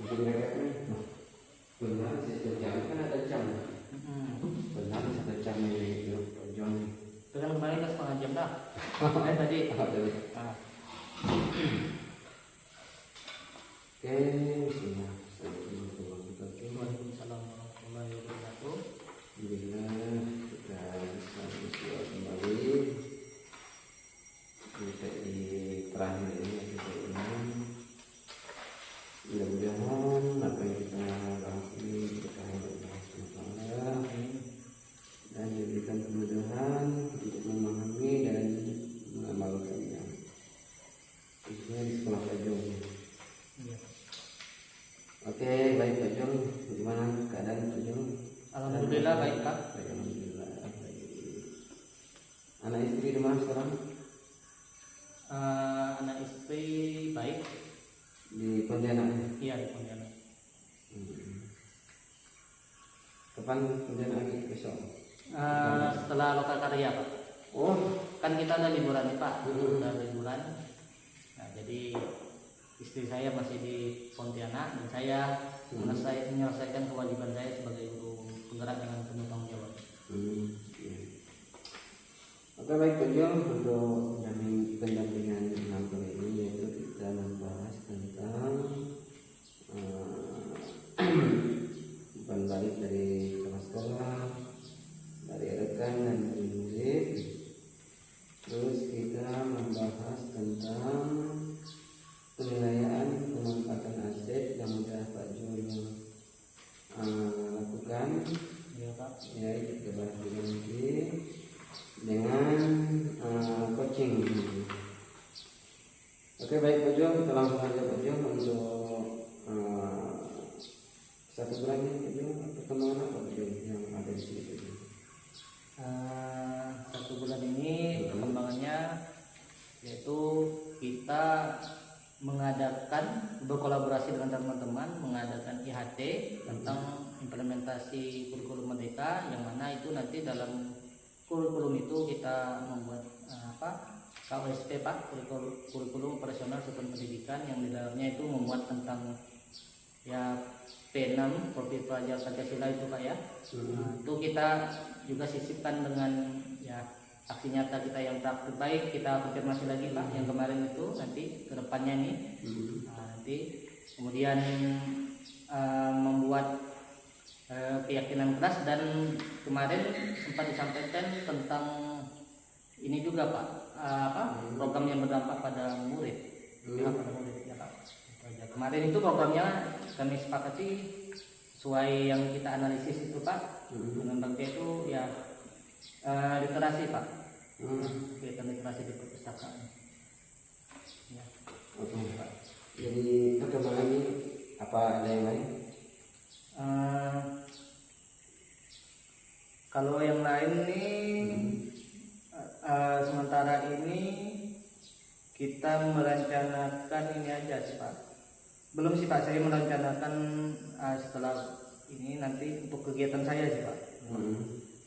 Benar sih, jam kan ada jam. Benar satu jam ini jam. Itu kan kemarin kan setengah jam dah. Tadi. Ah. Oke, bismillah. Waalaikumsalam warahmatullahi wabarakatuh. Alhamdulillah kita bisa berdoa kembali. Kita di terakhir ini kita ingin mudah-mudahan apa yang kita bahas ini berkah dari Allah SWT dan diberikan kemudahan untuk memahami dan mengamalkannya, khususnya di sekolah Pak Jong. Iya. Oke, baik Pak Jong, bagaimana keadaan Pak Jong? Alhamdulillah baik Pak. Baik, alhamdulillah baik. Anak istri di mana sekarang? Anak istri baik. Di Pontianak. Iya di Pontianak. Kapan Pontianak lagi besok? Setelah lokal karya Pak. Oh, Kan kita ada liburan nih Pak. Udah liburan. Nah jadi istri saya masih di Pontianak dan saya menyelesaikan kewajiban saya sebagai guru penggerak dengan penuh tanggung jawab. iya. Oke, baik Pak Jong, untuk pendampingan enam kali ini yaitu kita membahas tentang bukan balik dari kelas sekolah, dari rekan dan dari murid. Terus kita membahas tentang penilaian pemanfaatan aset yang sudah Pak Jul lakukan. Iya Pak. Ya, kita bahas juga nanti dengan coaching. Oke, baik Pak Jul, kita langsung aja Pak Jul untuk satu bulan ini Pak Jul, perkembangan apa Pak Jul yang ada di sini Pak Jul? Satu bulan ini perkembangannya yaitu kita berkolaborasi dengan teman-teman mengadakan IHT tentang implementasi kurikulum merdeka, yang mana itu nanti dalam kurikulum itu kita membuat KOSP Pak, kurikulum operasional satuan pendidikan, yang di dalamnya itu memuat tentang ya P6 profil pelajar Pancasila itu Pak ya. Nah, itu kita juga sisipkan dengan ya aksi nyata kita yang praktik baik, kita konfirmasi lagi Pak yang kemarin itu nanti ke depannya nih. Nanti kemudian membuat keyakinan keras, dan kemarin sempat disampaikan tentang ini juga Pak, program yang berdampak pada murid. Ya, pada murid ya Pak. Kemarin itu programnya kami sepakati sesuai yang kita analisis itu Pak, dengan bagian itu ya literasi Pak, kegiatan literasi di perpustakaan. Ya. Oke Pak. Jadi perkembangan ini apa ada yang lain? Kalau yang lain nih sementara ini kita merencanakan ini aja sih Pak. Belum sih Pak, saya merencanakan setelah ini nanti untuk kegiatan saya sih Pak.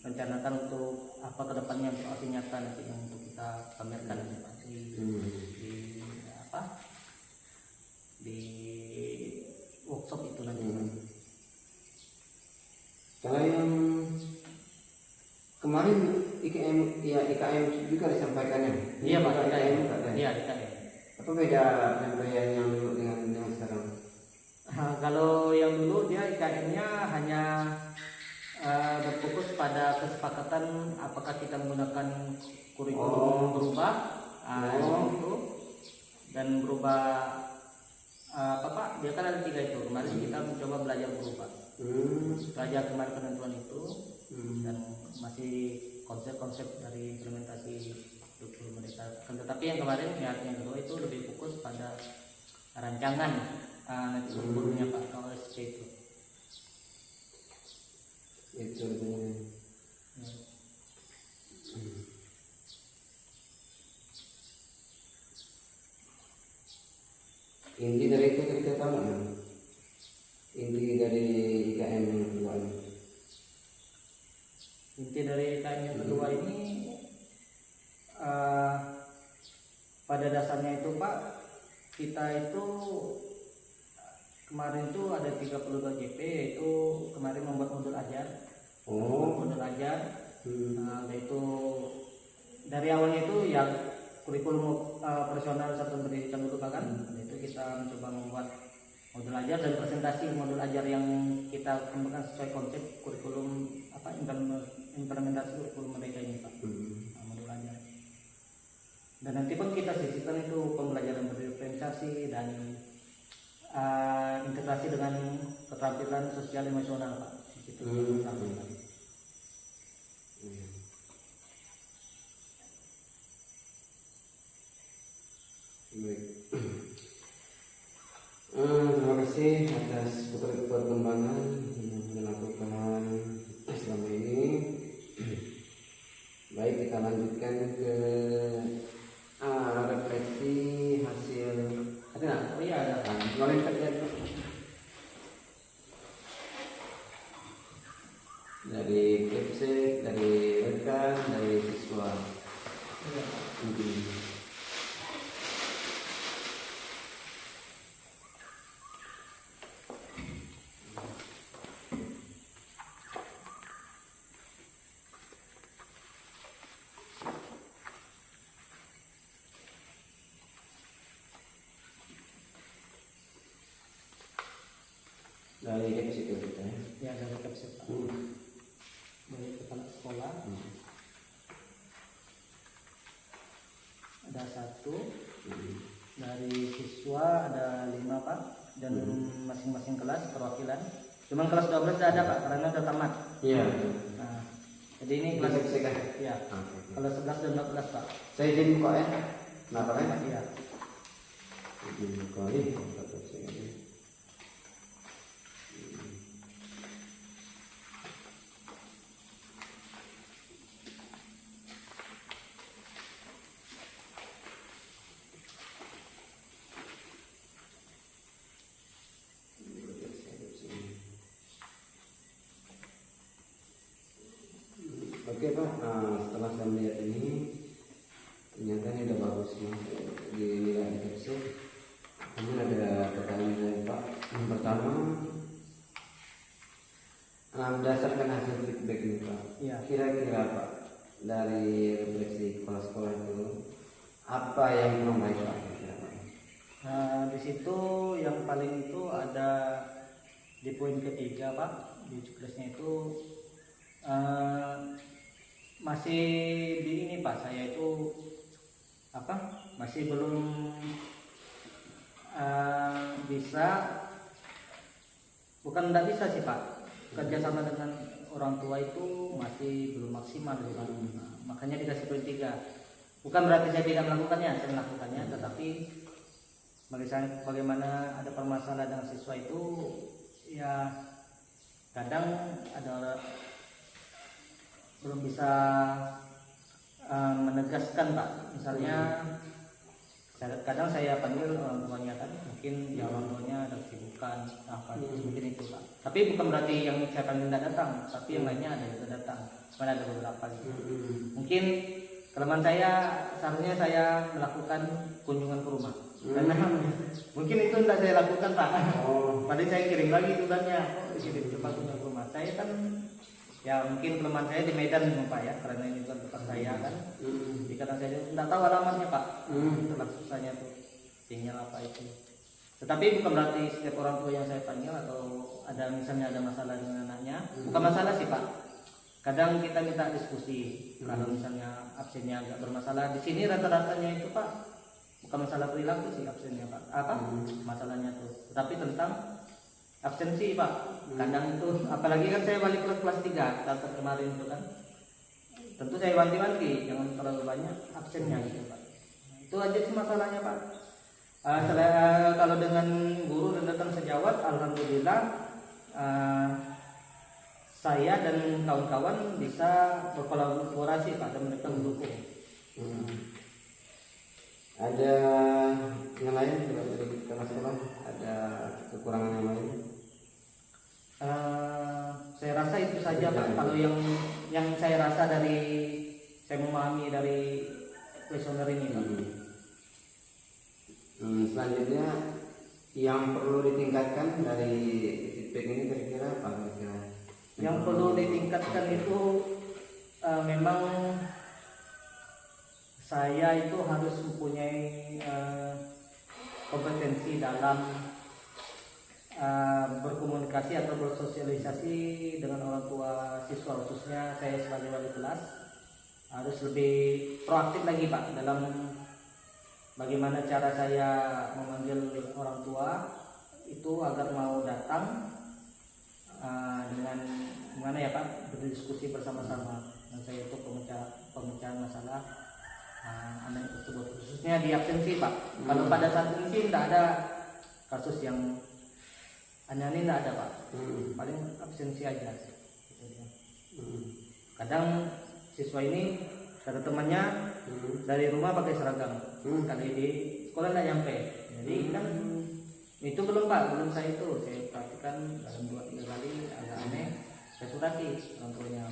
Rencanakan untuk apa kedepannya, untuk aksi nyata nanti yang untuk kita pamerkan nanti Pak di workshop itu nanti. Kalau yang kemarin IKM juga disampaikan ya? Iya Pak, IKM. Iya IKM. Apa beda penyampaian yang dulu dengan sekarang? Kalau yang dulu dia IKM-nya hanya berfokus pada kesepakatan apakah kita menggunakan kurikulum berubah itu, dan berubah Pak, dia kan ada 3 itu. Kemarin kita mencoba belajar berubah, belajar kemarin penentuan itu, dan masih konsep-konsep dari implementasi kurikulum merdeka. Tetapi yang kemarin yang kedua itu lebih fokus pada rancangan nanti kurikulumnya Pak, KOSP itu. Itu inti dari itu kita tahu kan? Inti dari IKM yang kedua ini. Inti dari IKM yang kedua ini pada dasarnya itu Pak, kita itu kemarin itu ada 32 JP, yaitu kemarin membuat modul ajar. Oh. Modul ajar. Yaitu dari awalnya itu yang kurikulum operasional satuan pendidikan dulu kan, itu kita mencoba membuat modul ajar dan presentasi modul ajar yang kita kembangkan sesuai konsep kurikulum implementasi kurikulum Merdeka ini Pak. Modul ajar. Dan nanti pun kita sisihkan itu pembelajaran berdiferensiasi dan integrasi dengan keterampilan sosial emosional Pak. Itu Baik. Terima kasih atas perkembangan yang dilakukan selama ini. Baik, kita lanjutkan ke refleksi hasil. Ada nggak? Oh iya ada. Kemarin terlihat dari Kepsek, dari rekan, dari siswa. Iya. Dari Kepsek ya kita ya. Ya dari Kepsek Pak. Dari kepala sekolah. Ada 1. Dari siswa ada 5 Pak, dan masing-masing kelas perwakilan. Cuman kelas 12 tidak ada Pak karena sudah tamat. Iya. Nah, jadi ini kelas Kepsek kan? ya. Kelas 11 dan 12 Pak. Saya izin buka ya. Kenapa kan? Iya. Izin buka ini. Kepsek ini. Oke Pak, setelah saya melihat ini ternyata ini udah bagus Mas di nilai Kepsek. Namun ada pertanyaan saya Pak. Yang pertama, berdasarkan hasil feedback ini Pak, Iya. kira-kira Pak dari refleksi sekolah-sekolah itu apa yang kurang baik Pak? Nah, di situ yang paling itu ada di poin ketiga Pak, di tugasnya itu masih di ini Pak, saya itu masih belum bisa, bukan tidak bisa sih Pak, kerjasama dengan orang tua itu masih belum maksimal gitu Pak. Makanya dikasih poin 3. Bukan berarti saya tidak melakukannya, saya melakukannya, tetapi bagaimana ada permasalahan dengan siswa itu ya kadang ada belum bisa menegaskan Pak. Misalnya kadang saya panggil orang tuanya kan, mungkin ya orang tuanya ada kesibukan apa mungkin itu Pak. Tapi bukan berarti yang saya panggil tidak datang, tapi yang lainnya ada yang datang. Cuma ada beberapa gitu. Mungkin kelemahan saya seharusnya saya melakukan kunjungan ke rumah. Karena mungkin itu tidak saya lakukan Pak. Padahal saya kirim lagi tugasnya. Kirim cepat kunjungan ke rumah. Saya kan ya mungkin kelemahan saya di Medan Pak ya, karena ini bukan tempat saya kan. Jadi kadang saya tidak tahu alamatnya Pak. Itulah susahnya tuh sinyal apa itu. Tetapi bukan berarti setiap orang tua yang saya panggil atau ada misalnya ada masalah dengan anaknya, bukan masalah sih Pak. Kadang kita minta diskusi. Kalau misalnya absennya agak bermasalah, di sini rata-ratanya itu Pak bukan masalah perilaku sih absennya Pak. Masalahnya tuh, tetapi tentang absensi Pak. Kadang itu apalagi kan saya balik ke kelas 3 tahun kemarin itu kan, tentu saya wanti-wanti jangan terlalu banyak absennya gitu Pak. Itu aja sih masalahnya Pak. Kalau dengan guru dan datang sejawat, alhamdulillah saya dan kawan-kawan bisa berkolaborasi Pak dan mereka mendukung. Ada yang lain dari sekolah ada kekurangan yang lain? Saya rasa itu saja Pak. Kalau yang saya rasa dari saya memahami dari kuesioner ini Pak. Selanjutnya Yang perlu ditingkatkan dari feedback ini kira-kira apa kira-kira? Yang perlu ditingkatkan itu memang saya itu harus mempunyai kompetensi dalam berkomunikasi atau bersosialisasi dengan orang tua siswa, khususnya saya sebagai wali kelas harus lebih proaktif lagi Pak dalam bagaimana cara saya memanggil orang tua itu agar mau datang dengan gimana ya Pak, berdiskusi bersama-sama dan saya itu pemecahan masalah anak tersebut, khususnya di absensi Pak. Kalau pada saat ini sih tidak ada kasus yang aneh-aneh, tidak ada Pak. Paling absensi aja. Kadang siswa ini kata temannya dari rumah pakai seragam, kali di sekolah tidak nyampe. Jadi kan itu belum Pak, belum saya perhatikan dalam 2-3 kali agak aneh. Saya surati orang tuanya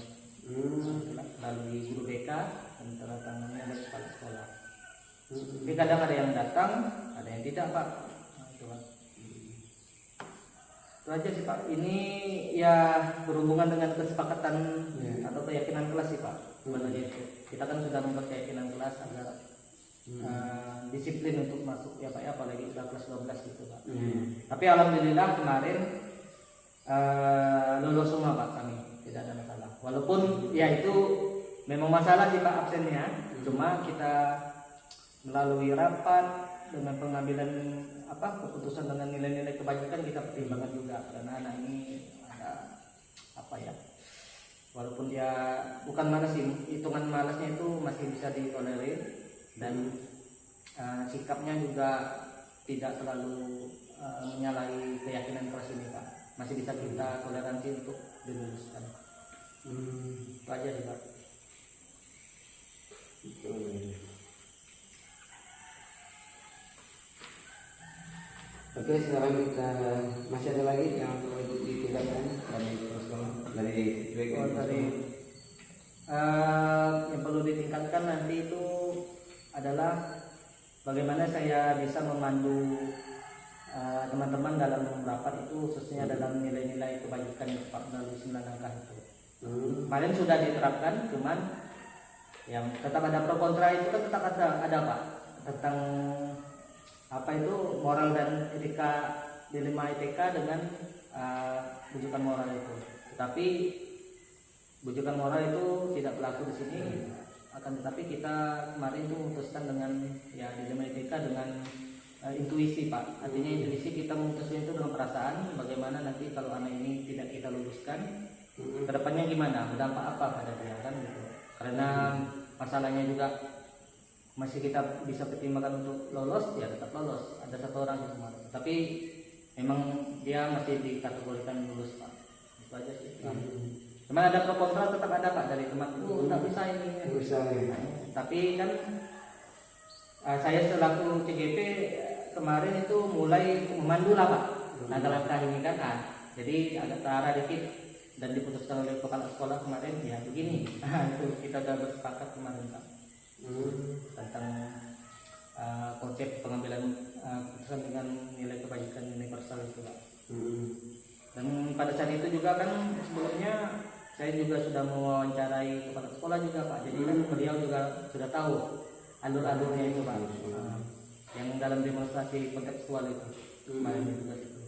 melalui guru BK dan tanda tangannya ada kepala sekolah. Tapi kadang ada yang datang, ada yang tidak Pak. Itu Pak. Itu aja sih Pak. Ini ya berhubungan dengan kesepakatan atau keyakinan kelas sih Pak. Sebenarnya itu kita kan sudah membuat keyakinan kelas agar disiplin untuk masuk ya Pak ya, apalagi sudah kelas 12 gitu Pak. Tapi alhamdulillah kemarin lulus semua Pak kami, tidak ada masalah. Walaupun ya itu memang masalah sih Pak absennya, cuma kita melalui rapat dengan pengambilan keputusan dengan nilai-nilai kebajikan kita pertimbangkan juga, karena anak ini ada walaupun dia bukan malas sih, hitungan malasnya itu masih bisa ditolerir dan sikapnya juga tidak terlalu menyalahi keyakinan kelas ini Pak, masih bisa kita toleransi untuk diluluskan. Itu aja sih Pak. Oke, sekarang kita masih ada lagi yang perlu ditingkatkan dari sekolah, dari yang perlu ditingkatkan nanti itu adalah bagaimana saya bisa memandu teman-teman dalam rapat itu, khususnya dalam nilai-nilai kebajikan Pak melalui 9 langkah itu. Kemarin sudah diterapkan, cuman yang tetap ada pro kontra itu kan tetap ada Pak, tentang moral dan etika dilema etika dengan bujukan moral itu. Tetapi bujukan moral itu tidak berlaku di sini, akan tetapi kita kemarin itu memutuskan dengan ya dilema etika dengan intuisi Pak. Artinya intuisi kita memutuskan itu dengan perasaan, bagaimana nanti kalau anak ini tidak kita luluskan, kedepannya gimana, berdampak apa pada dia kan gitu. Karena masalahnya juga masih kita bisa pertimbangkan untuk lolos, ya tetap lolos. Ada 1 orang yang kemarin, tapi memang dia masih dikategorikan lulus Pak. Itu aja sih. Cuman ada pro kontra tetap ada Pak dari teman itu nggak bisa ini. Tapi kan saya selaku CGP kemarin itu mulai memandu lah Pak langkah-langkah ini kan. Jadi agak terarah dikit dan diputuskan oleh kepala sekolah kemarin ya begini. Itu kita sudah bersepakat kemarin Pak tentang konsep pengambilan keputusan dengan nilai kebajikan universal itu Pak. Dan pada saat itu juga kan sebelumnya saya juga sudah mewawancarai kepala sekolah juga Pak. Jadi kan beliau juga sudah tahu alur-alurnya itu Pak, yang dalam demonstrasi kontekstual itu kemarin juga itu.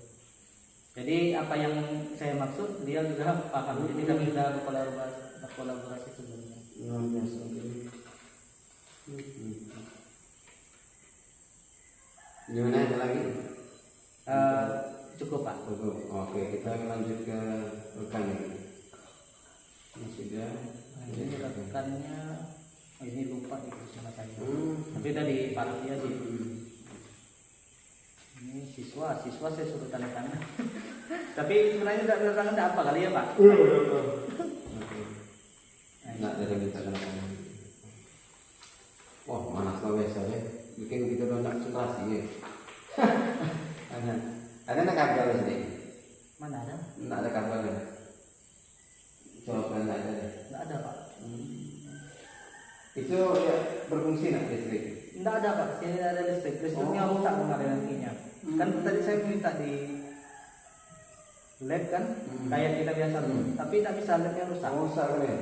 Jadi apa yang saya maksud dia juga paham. Jadi kami sudah berkolaborasi sebelumnya. Luar biasa. Gimana ada lagi? Cukup Pak. Cukup. Oke, kita lanjut ke rekan ini. Sudah. Ini rekannya, ini lupa di sama saya. Tapi tadi Pak Rafia sih. Ini siswa saya suruh tanda tangan. Tapi sebenarnya tanda tangan tidak apa kali ya Pak? Nggak ada yang minta tanda tangan. Wah, mana biasa ya? Bikin kita udah konsentrasi ya. Ada nak kabel sini? Mana ada? Nggak ada kabel ya? Coba nggak ada deh. Nggak ada Pak. Itu ya berfungsi nggak listrik? Nggak ada Pak. Sini ada listrik. Listriknya rusak kemarin nantinya. Kan tadi saya minta di lab kan, kayak kita biasa tapi tak bisa, labnya rusak. Rusak kan ya?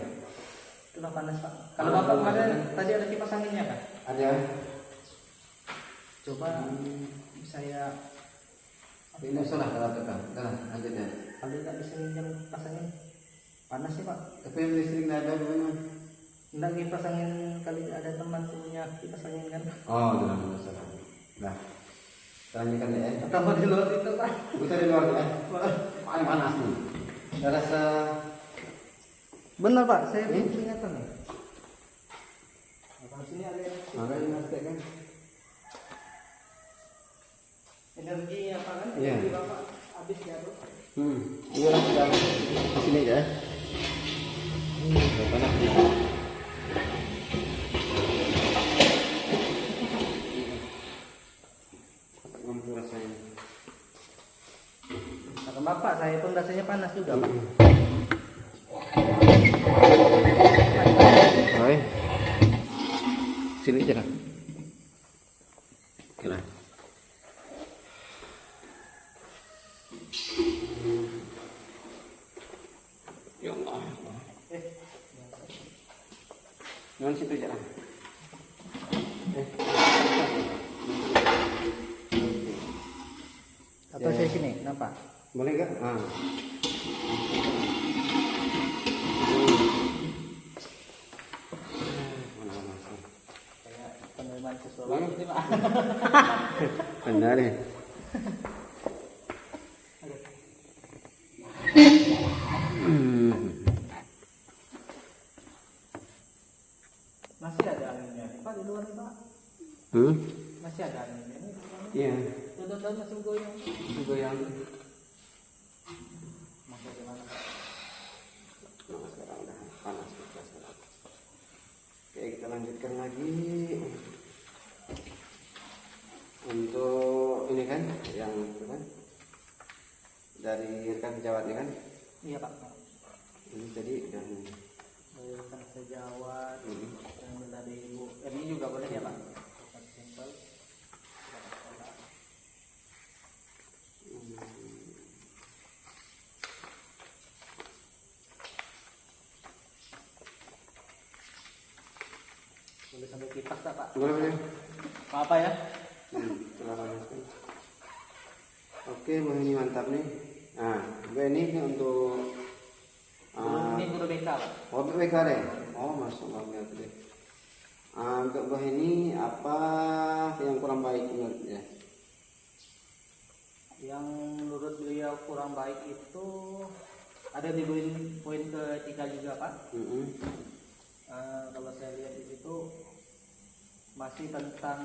Itulah panas Pak. Kalau Bapak kemarin tadi ada kipas anginnya kan? Ada. Coba saya Ini salah kalau tekan. Dah, lanjut ya. ada tak bisa minjam kipas angin? Panas sih Pak. Tapi yang listrik nggak ada bagaimana? Enggak, kipas angin kali ada teman punya kipas angin kan? Oh, dalam masalah. Nah, lanjutkan ya. Atau di luar itu Pak? Kita di luar ya. Paling panas nih. Saya rasa Benar Pak, saya ingatkan nih. Nah, sini ada makanya ngerti kan? energi apa kan? Iya. Energi Bapak habis ya tuh. Iya lah kita di sini ya. Panas nih. Mampu rasanya. Kata Bapak, saya pun rasanya panas juga Pak. Hai. Sini aja lah. Oke lah. Ya Allah. Jangan situ aja lah. Atau saya sini, kenapa? Boleh nggak? Ah. Kayak penerimaan sesuatu ini Pak. Benar ya. Masih ada anginnya nih Pak di luar nih Pak. Masih ada anginnya nih. Iya. Daun-daun masih goyang. Itu goyang. Masih di mana? Nah, sekarang udah panas sekarang. Oke, kita lanjutkan lagi. Untuk ini kan, yang itu kan dari rekan sejawat ini kan. Iya Pak. Ini tadi dan Bayarkan sejawat yang dari Ibu. Ini juga boleh ya Pak? Simpel. Boleh sampai kipas tak Pak? boleh. Apa ya? Lanjutkan. Oke, Bu ini mantap nih. Nah, Bu ini untuk Ini guru BK Pak. oh BK deh. Oh, masuk banget deh. Untuk Bu ini apa yang kurang baik menurutnya? Yang menurut beliau kurang baik itu ada di poin ketiga juga Pak. Kalau saya lihat di situ masih tentang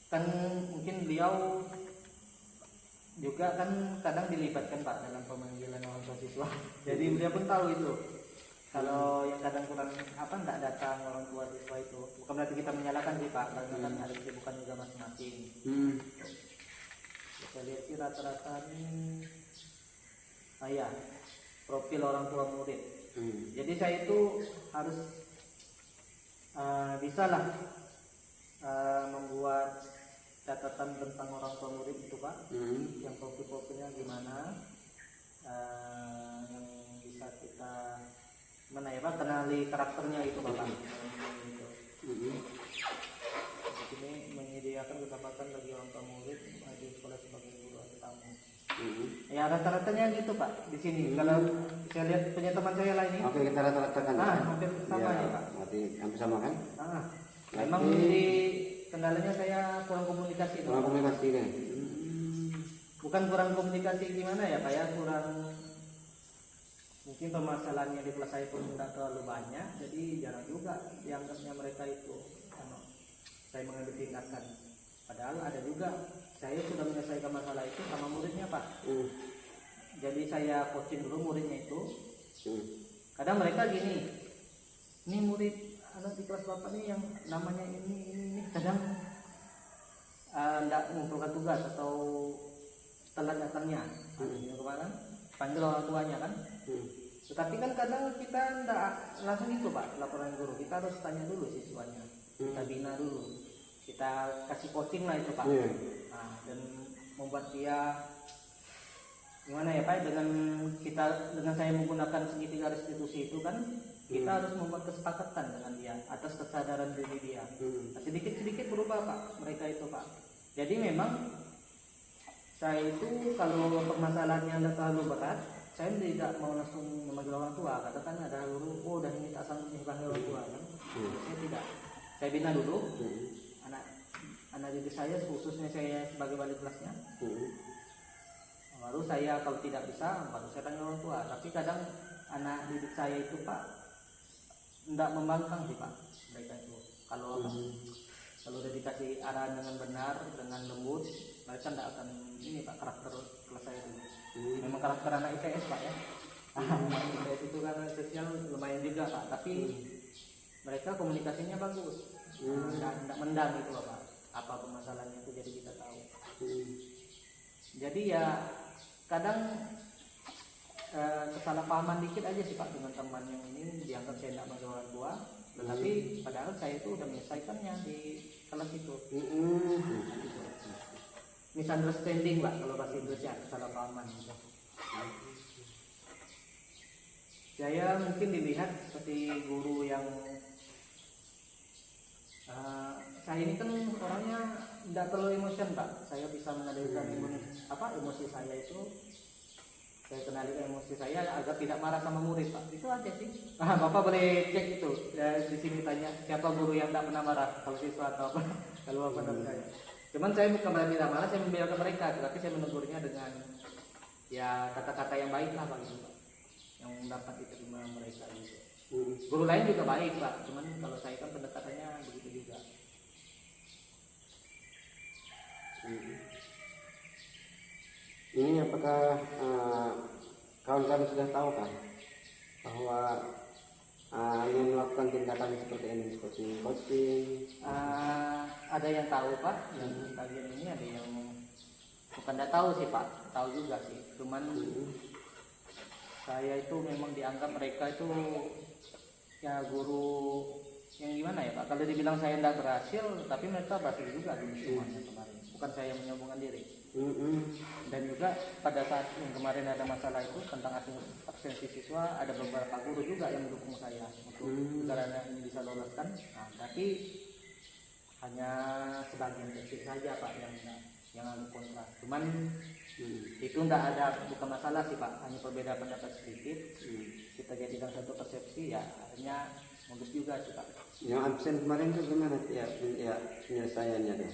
kan mungkin beliau juga kan kadang dilibatkan Pak dalam pemanggilan orang tua siswa. Jadi beliau pun tahu itu. Kalau yang kadang kurang enggak datang orang tua siswa itu, bukan berarti kita menyalahkan sih Pak, karena kan ada kesibukan juga masing-masing. Kita lihat sih rata-rata ini profil orang tua murid. Jadi saya itu harus bisalah membuat catatan tentang orang tua murid itu Pak, yang profil-profilnya gimana, yang bisa kita kenali karakternya itu Bapak. Ini menyediakan kesempatan bagi orang tua murid di sekolah sebagai guru atau tamu. Ya rata-ratanya gitu Pak di sini. Kalau saya lihat punya teman saya lain ini. Oke, kita rata-ratakan. Hampir sama ya Pak. Berarti hampir sama kan? Memang di kendalanya saya kurang komunikasi. Kurang komunikasi kan? Bukan kurang komunikasi gimana ya Pak ya, kurang mungkin permasalahannya di kelas saya pun tidak terlalu banyak, jadi jarang juga dianggapnya mereka itu saya mengambil tindakan. Padahal ada juga saya sudah menyelesaikan masalah itu sama muridnya Pak. Jadi saya coaching dulu muridnya itu. Kadang mereka gini, ini murid anak di kelas Bapak nih yang namanya ini kadang tidak mengumpulkan tugas atau telat datangnya. Kemarin panggil orang tuanya kan. Tetapi kan kadang kita tidak langsung itu Pak laporan guru, kita harus tanya dulu siswanya, kita bina dulu. kita kasih coaching lah itu Pak. Iya. Nah, dan membuat dia gimana ya Pak, dengan saya menggunakan segitiga restitusi itu kan kita harus membuat kesepakatan dengan dia atas kesadaran diri dia. Nah, sedikit-sedikit berubah Pak mereka itu Pak. Jadi memang saya itu kalau permasalahannya tidak terlalu berat, saya tidak mau langsung memanggil orang tua. Katakan ada guru, oh dan ini tak sanggup dipanggil orang tua kan? Saya tidak. Saya bina dulu anak didik saya, khususnya saya sebagai wali kelasnya. Baru saya kalau tidak bisa, baru saya tanya orang tua. Tapi kadang anak didik saya itu Pak tidak membangkang sih Pak mereka itu. Kalau udah dikasih arahan dengan benar, dengan lembut, mereka tidak akan ini Pak karakter kelas saya itu. Memang karakter anak IPS Pak ya. Anak IPS itu kan sosial lumayan juga Pak, tapi mereka komunikasinya bagus. Tidak mendang gitu loh Pak. Apa permasalahannya itu jadi kita tahu. Jadi ya kadang kesalahpahaman dikit aja sih Pak dengan teman yang ini, dianggap saya tidak manggil orang tua, tetapi padahal saya itu udah menyelesaikannya di kelas itu. Misunderstanding Pak kalau bahasa Inggrisnya, kesalahpahaman gitu. Saya mungkin dilihat seperti guru yang saya ini kan orangnya tidak terlalu emosi Pak. Saya bisa mengendalikan emosi saya itu. Saya kendalikan emosi saya agar tidak marah sama murid Pak. Itu aja sih. Bapak boleh cek itu. Ya, di sini tanya siapa guru yang tidak pernah marah kalau siswa atau apa. Kalau apa namanya saya. Cuman saya bukan berarti tidak marah, saya membiarkan mereka, tetapi saya menegurnya dengan ya kata-kata yang baik lah Pak gitu Pak. Yang dapat diterima mereka gitu. Guru lain juga baik Pak. Cuman kalau saya kan pendekatannya begitu juga. Ini apakah kawan-kawan sudah tahu kan bahwa ingin melakukan tindakan seperti ini, seperti coaching? Ada yang tahu Pak, yang kalian ini ada yang bukan tidak tahu sih Pak, tahu juga sih. Cuman saya itu memang dianggap mereka itu ya guru yang gimana ya Pak. Kalau dibilang saya tidak berhasil, tapi mereka berhasil juga di semuanya kemarin. Bukan saya yang menyombongkan diri. Dan juga pada saat yang kemarin ada masalah itu tentang absensi siswa, ada beberapa guru juga yang mendukung saya untuk agar ini bisa loloskan. Nah, tapi hanya sebagian kecil saja Pak yang ada kontra. Cuman itu tidak ada, bukan masalah sih Pak, hanya perbedaan pendapat sedikit. Kita jadikan satu persepsi ya, akhirnya bagus juga sih Pak. Yang absen kemarin itu gimana ya penyelesaiannya tuh?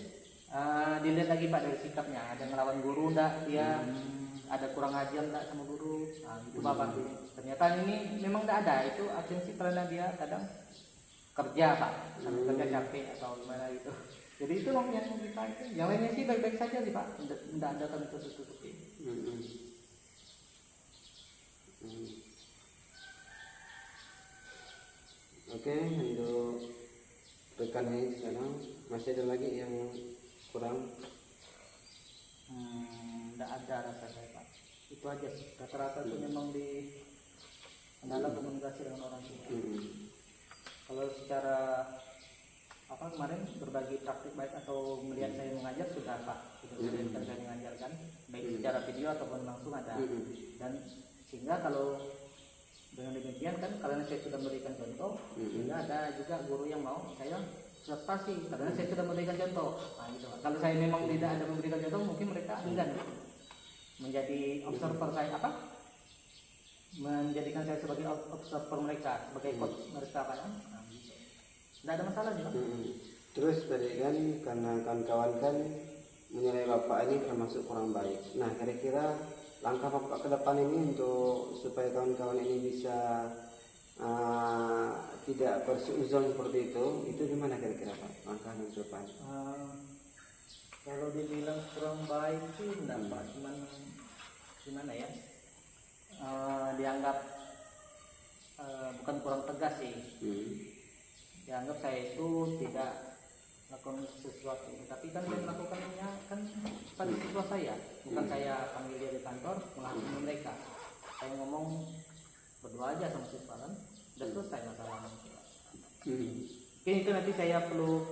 Dilihat lagi Pak dari sikapnya, ada ngelawan guru enggak, dia ada kurang ajar enggak sama guru. Nah, itu Bapak ternyata ini memang enggak ada, itu absensi karena dia kadang kerja Pak, kerja capek atau gimana gitu. Jadi itu loh yang kita itu, yang lainnya sih baik-baik saja sih Pak, enggak ada kami tutup-tutupi. Oke, untuk rekannya sekarang masih ada lagi yang kurang? Enggak ada rasa saya Pak. Itu aja sih. Rata-rata itu memang di kendala komunikasi dengan orang tua. Kalau secara kemarin berbagi praktik baik atau melihat saya mengajar sudah Pak. Sudah melihat saya mengajarkan baik secara video ataupun langsung ada. Dan sehingga kalau dengan demikian kan karena saya sudah memberikan contoh, sehingga ada juga guru yang mau saya prestasi karena saya sudah memberikan contoh. Nah, gitu. Kalau saya memang tidak ada memberikan contoh, mungkin mereka enggan menjadi observer saya menjadikan saya sebagai observer mereka, sebagai coach mereka Pak. Nah, gitu. Tidak ada masalah juga. Terus tadi kan karena kawan-kawan kan menilai Bapak ini termasuk kurang baik. Nah, kira-kira langkah Bapak ke depan ini untuk supaya kawan-kawan ini bisa tidak berseuzon seperti itu gimana kira-kira Pak langkah ke depan? Kalau dibilang kurang baik sih enggak Pak, cuman gimana ya, dianggap bukan kurang tegas sih, dianggap saya itu tidak melakukan sesuatu, tapi kan saya melakukannya kan pada siswa saya, bukan saya panggil dia di kantor menghakimi mereka. Saya ngomong berdoa aja sama siswa kan, udah selesai masalahnya. Mungkin itu nanti saya perlu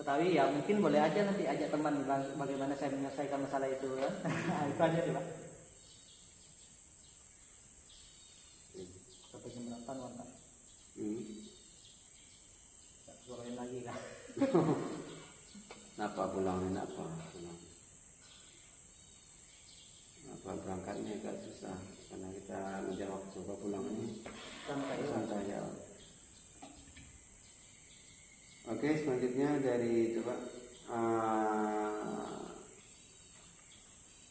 Betawi ya mungkin boleh aja nanti ajak teman bagaimana saya menyelesaikan masalah itu kan. Itu aja sih Pak. Sampai jam berapa Pak? Suarain lagi kan. Kenapa pulangnya apa? Apa berangkatnya agak susah karena kita ngejar waktu coba pulangnya santai ya. Oke, selanjutnya dari coba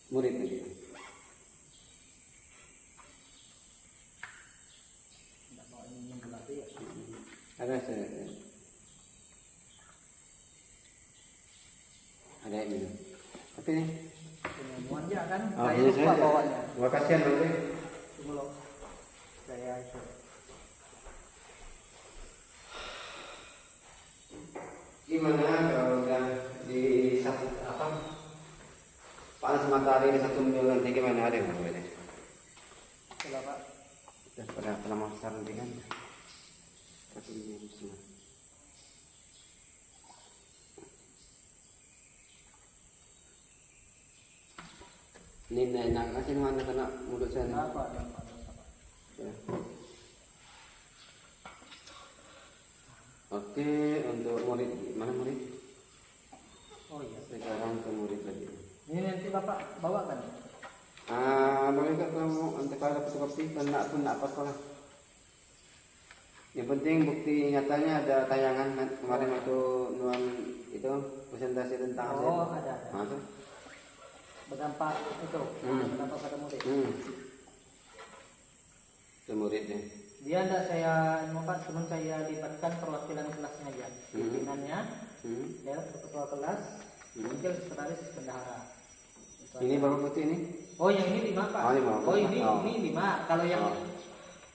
murid lagi. Ada saya. Ada yang minum. Tapi nih. Penemuan ya kan? Oh, Saya lupa bawanya. Gua kasihan dong deh. Tunggu loh. Saya itu. Gimana kalau udah di satu apa? Panas matahari di 1 minggu nanti gimana ada yang boleh? Coba Pak. Udah pada masar nanti kan? 1 minggu semua. Ini enak kasih mana kena mulut saya. Apa? Ya. Oke, untuk murid mana murid? Oh iya. Sekarang ke murid lagi. Ini nanti Bapak bawakan. Boleh tak kamu nanti kalau fotokopi kena pun tak apa-apa lah. Yang penting bukti nyatanya ada tayangan kan kemarin waktu nuan itu presentasi tentang Oh ada. Ada. Berdampak itu. Berdampak pada murid. Ke muridnya. Dia ada saya mau Pak, cuma saya libatkan perwakilan kelasnya aja. Pimpinannya, ya ketua kelas, wakil sekretaris bendahara. Ini Bapak Putih ini? Oh yang ini 5 Pak. Oh, 5. Ini 5. Kalau yang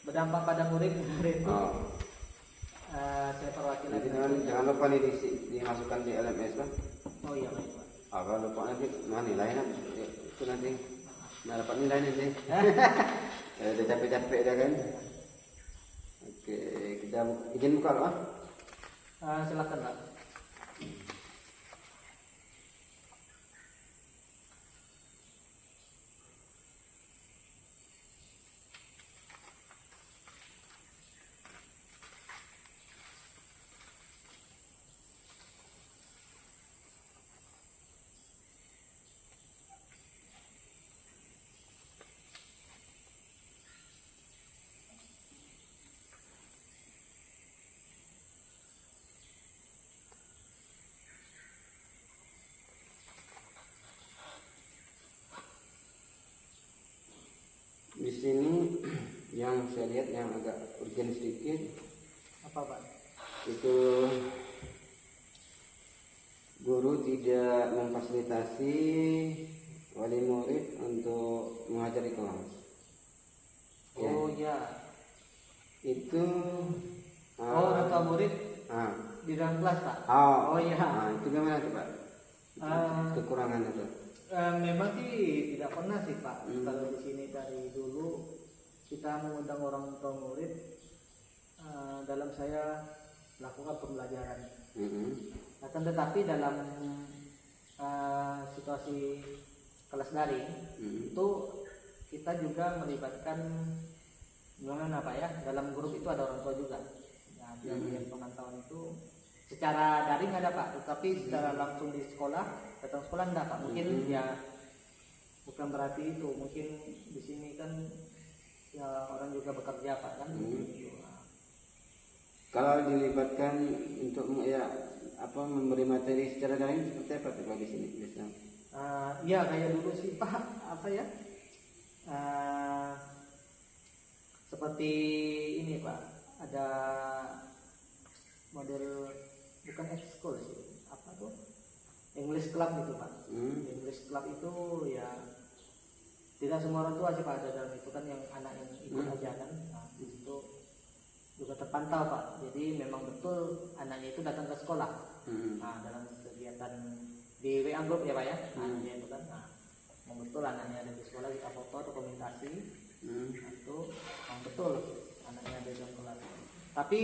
berdampak pada murid saya perwakilan. Nanti jangan lupa nih dimasukkan di LMS Pak. Oh iya baik Pak. Kalau lupa nanti nilainya itu nanti nggak dapat nilai nanti. Udah capek-capek dah kan. Oke, kita izin buka loh. Silakan Pak. Di sini yang saya lihat yang agak urgent sedikit Apa Pak? itu guru tidak memfasilitasi wali murid untuk mengajar di kelas. Oh ya. Itu Orang tua murid di dalam kelas Pak. Oh iya. Itu gimana tuh Pak? Kekurangan itu. Memang sih tidak pernah sih Pak. Kalau di sini dari dulu kita mengundang orang tua murid dalam saya lakukan pembelajaran. Akan tetapi dalam situasi kelas daring itu kita juga melibatkan gimana Pak ya, dalam grup itu ada orang tua juga. Nah, yang pemantauan itu secara daring ada Pak, tetapi secara langsung di sekolah, datang sekolah enggak Pak. Mungkin ya bukan berarti itu, mungkin di sini kan ya orang juga bekerja Pak kan. Kalau dilibatkan untuk memberi materi secara daring seperti apa Pak di sini biasanya? Iya kayak dulu sih Pak, seperti ini Pak, ada model bukan ekskul sih, English club gitu Pak. English club itu ya tidak semua orang tua sih Pak ada dalam itu kan, yang anak yang ikut aja kan. Nah, di situ juga terpantau Pak. Jadi memang betul anaknya itu datang ke sekolah. Nah, dalam kegiatan di WA group ya Pak ya. Nah, itu kan. Nah, memang betul anaknya ada di sekolah, kita foto dokumentasi. Nah, itu memang betul anaknya ada di sekolah. Tapi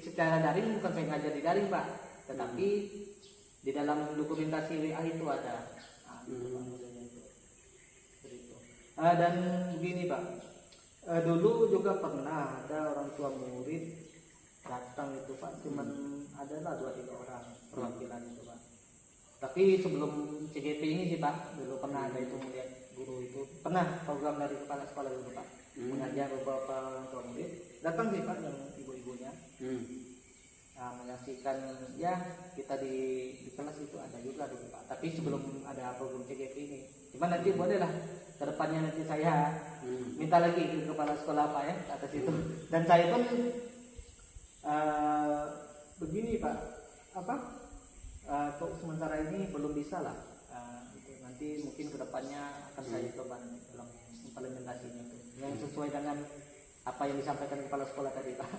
secara daring bukan saya ngajar di daring Pak, tetapi Di dalam dokumentasi WA itu ada. Nah, itu Pak modelnya itu. Seperti itu. Dan begini Pak, dulu juga pernah ada orang tua murid datang itu Pak, cuman adalah 2-3 orang perwakilan itu Pak. Tapi sebelum CGP ini sih Pak, dulu pernah ada itu melihat guru itu, pernah program dari kepala sekolah dulu Pak, mengajar beberapa orang tua murid, datang sih Pak yang ibu-ibunya. Menyaksikan ya kita di kelas itu ada juga dulu Pak, tapi sebelum ada program CGP ini. Cuman nanti bolehlah kedepannya nanti saya minta lagi ke kepala sekolah Pak ya atas itu. Dan saya pun begini Pak, untuk sementara ini belum bisa lah. Itu nanti mungkin kedepannya akan saya coba dalam implementasinya itu yang sesuai dengan apa yang disampaikan kepala sekolah tadi Pak.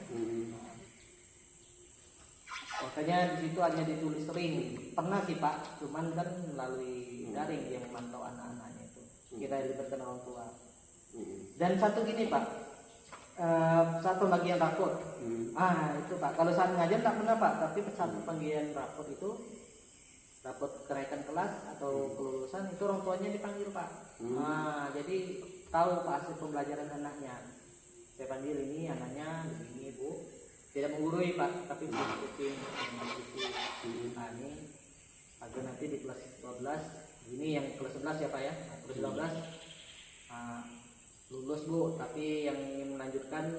Makanya di situ hanya ditulis sering. Pernah sih Pak, cuman kan melalui daring dia memantau anak-anaknya itu. Kita libatkan orang tua. Dan satu gini Pak, saat pembagian rapor. Itu Pak, kalau saat ngajar tak pernah Pak, tapi saat pembagian rapor itu, rapor kenaikan kelas atau kelulusan itu orang tuanya dipanggil Pak. Jadi tahu Pak hasil pembelajaran anaknya. Saya panggil ini anaknya begini Bu. Tidak menggurui Pak, tapi diskusi. Nah ini agar nanti di kelas 12, ini yang kelas 11 ya Pak ya, kelas 12 lulus Bu, tapi yang ingin melanjutkan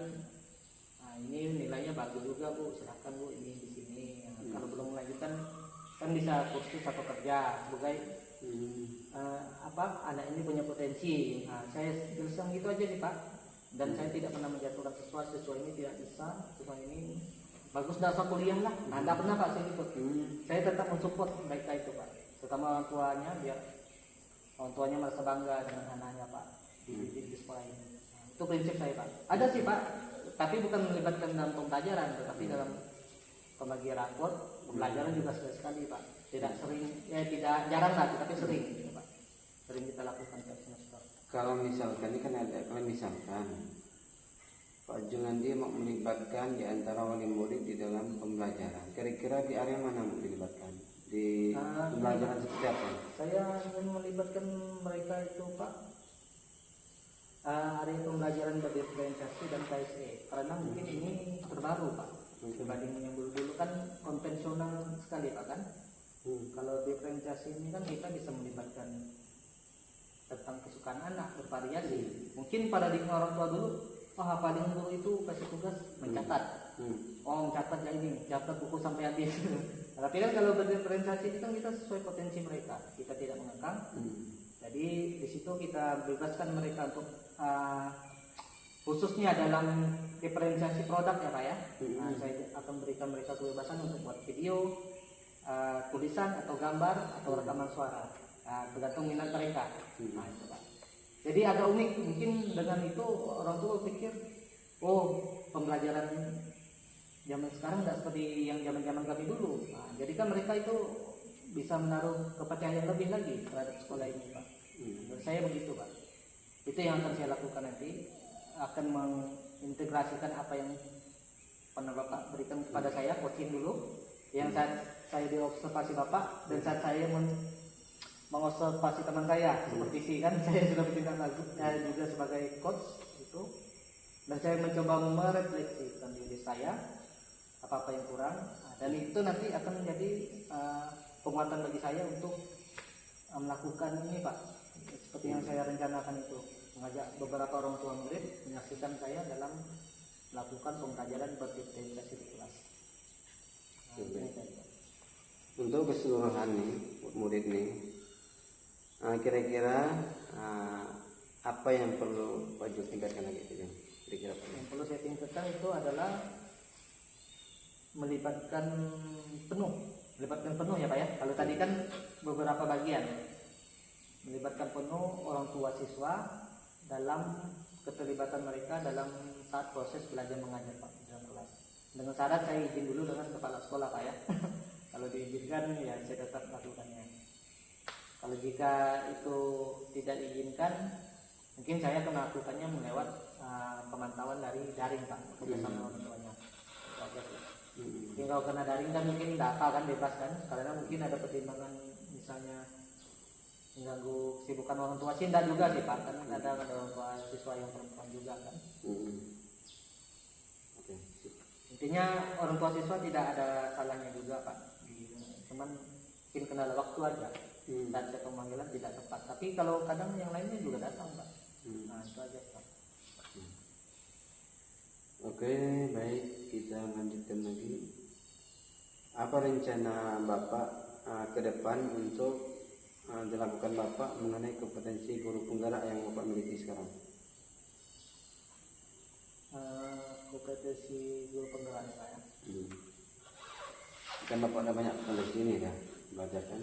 ini nilainya bagus juga Bu, silahkan Bu ini di sini. Kalau belum melanjutkan kan bisa kursus atau kerja sebagai anak ini punya potensi. Saya jelaskan gitu aja nih Pak. Dan saya tidak pernah menjatuhkan siswa ini tidak bisa, siswa ini bagus dasar kuliah lah. Tidak pernah Pak saya ikut. Saya tetap mensupport mereka itu Pak, terutama orang tuanya, biar orang tuanya merasa bangga dengan anaknya Pak di sekolah ini. Itu prinsip saya Pak. Ada sih Pak, tapi bukan melibatkan dalam pembelajaran, tetapi dalam pembagian rapor, pembelajaran juga sekali Pak. Tidak sering, tidak jarang lah, tapi sering gitu, Pak. Sering kita lakukan tiap semester. Kalau misalkan ini kan ada, kalau misalkan Pak Junandi mau melibatkan di antara wali murid di dalam pembelajaran, kira-kira di area mana mau dilibatkan? Di pembelajaran seperti apa? Saya ingin melibatkan mereka itu Pak, area pembelajaran berdiferensiasi dan KSE, karena mungkin ini terbaru Pak. Dibanding yang dulu kan konvensional sekali Pak kan. Kalau diferensiasi ini kan kita bisa melibatkan tentang kesukaan anak bervariasi. Mungkin paradigma orang tua dulu, paling guru itu kasih tugas mencatat. Mencatat ya ini, catat buku sampai habis. Tapi kan kalau berdiferensiasi itu kan kita sesuai potensi mereka, kita tidak mengekang. Jadi di situ kita bebaskan mereka untuk khususnya dalam diferensiasi produk ya Pak ya. Saya akan berikan mereka kebebasan untuk buat video, tulisan atau gambar atau rekaman suara, tergantung minat mereka. Itu Pak. Jadi agak unik, mungkin dengan itu orang tua pikir, pembelajaran zaman sekarang tidak seperti yang zaman kami dulu. Jadi kan mereka itu bisa menaruh kepercayaan lebih lagi terhadap sekolah ini Pak. Menurut saya begitu Pak. Itu yang akan saya lakukan nanti, akan mengintegrasikan apa yang pernah Bapak berikan kepada saya, coaching dulu, yang saat saya diobservasi Bapak dan saat saya mengobservasi teman saya supervisi kan, saya sudah bertindak lagu juga sebagai coach itu, dan saya mencoba merefleksikan diri saya apa yang kurang, dan itu nanti akan menjadi penguatan bagi saya untuk melakukan ini Pak, seperti yang saya rencanakan itu, mengajak beberapa orang tua murid menyaksikan saya dalam melakukan pembelajaran berdiferensiasi di kelas. Untuk keseluruhan nih murid nih, kira-kira apa yang perlu Pak Jus tingkatkan lagi itu? Kira-kira yang perlu saya tingkatkan itu adalah melibatkan penuh ya Pak ya. Kalau tadi kan beberapa bagian, melibatkan penuh orang tua siswa dalam keterlibatan mereka dalam saat proses belajar mengajar Pak dalam kelas. Dengan syarat saya izin dulu dengan kepala sekolah Pak ya. Kalau diizinkan ya saya tetap lakukannya. Kalau jika itu tidak diizinkan, mungkin saya akan melakukannya melewat pemantauan dari daring Pak, bersama orang tuanya. Mungkin kalau kena daring kan mungkin data kan bebas kan, karena mungkin ada pertimbangan misalnya mengganggu kesibukan orang tua sih, enggak juga sih Pak, kan ada orang tua siswa yang perempuan juga kan. Oke. Intinya orang tua siswa tidak ada salahnya juga Pak, cuman mungkin kendala waktu aja dan pemanggilan tidak tepat. Tapi kalau kadang yang lainnya juga datang Pak. Nah itu aja Pak. Oke, baik, kita lanjutkan lagi. Apa rencana Bapak ke depan untuk dilakukan Bapak mengenai kompetensi guru penggerak yang Bapak miliki sekarang? Kompetensi guru penggerak Pak ya. Kan Bapak ada banyak di sini ya, belajar kan?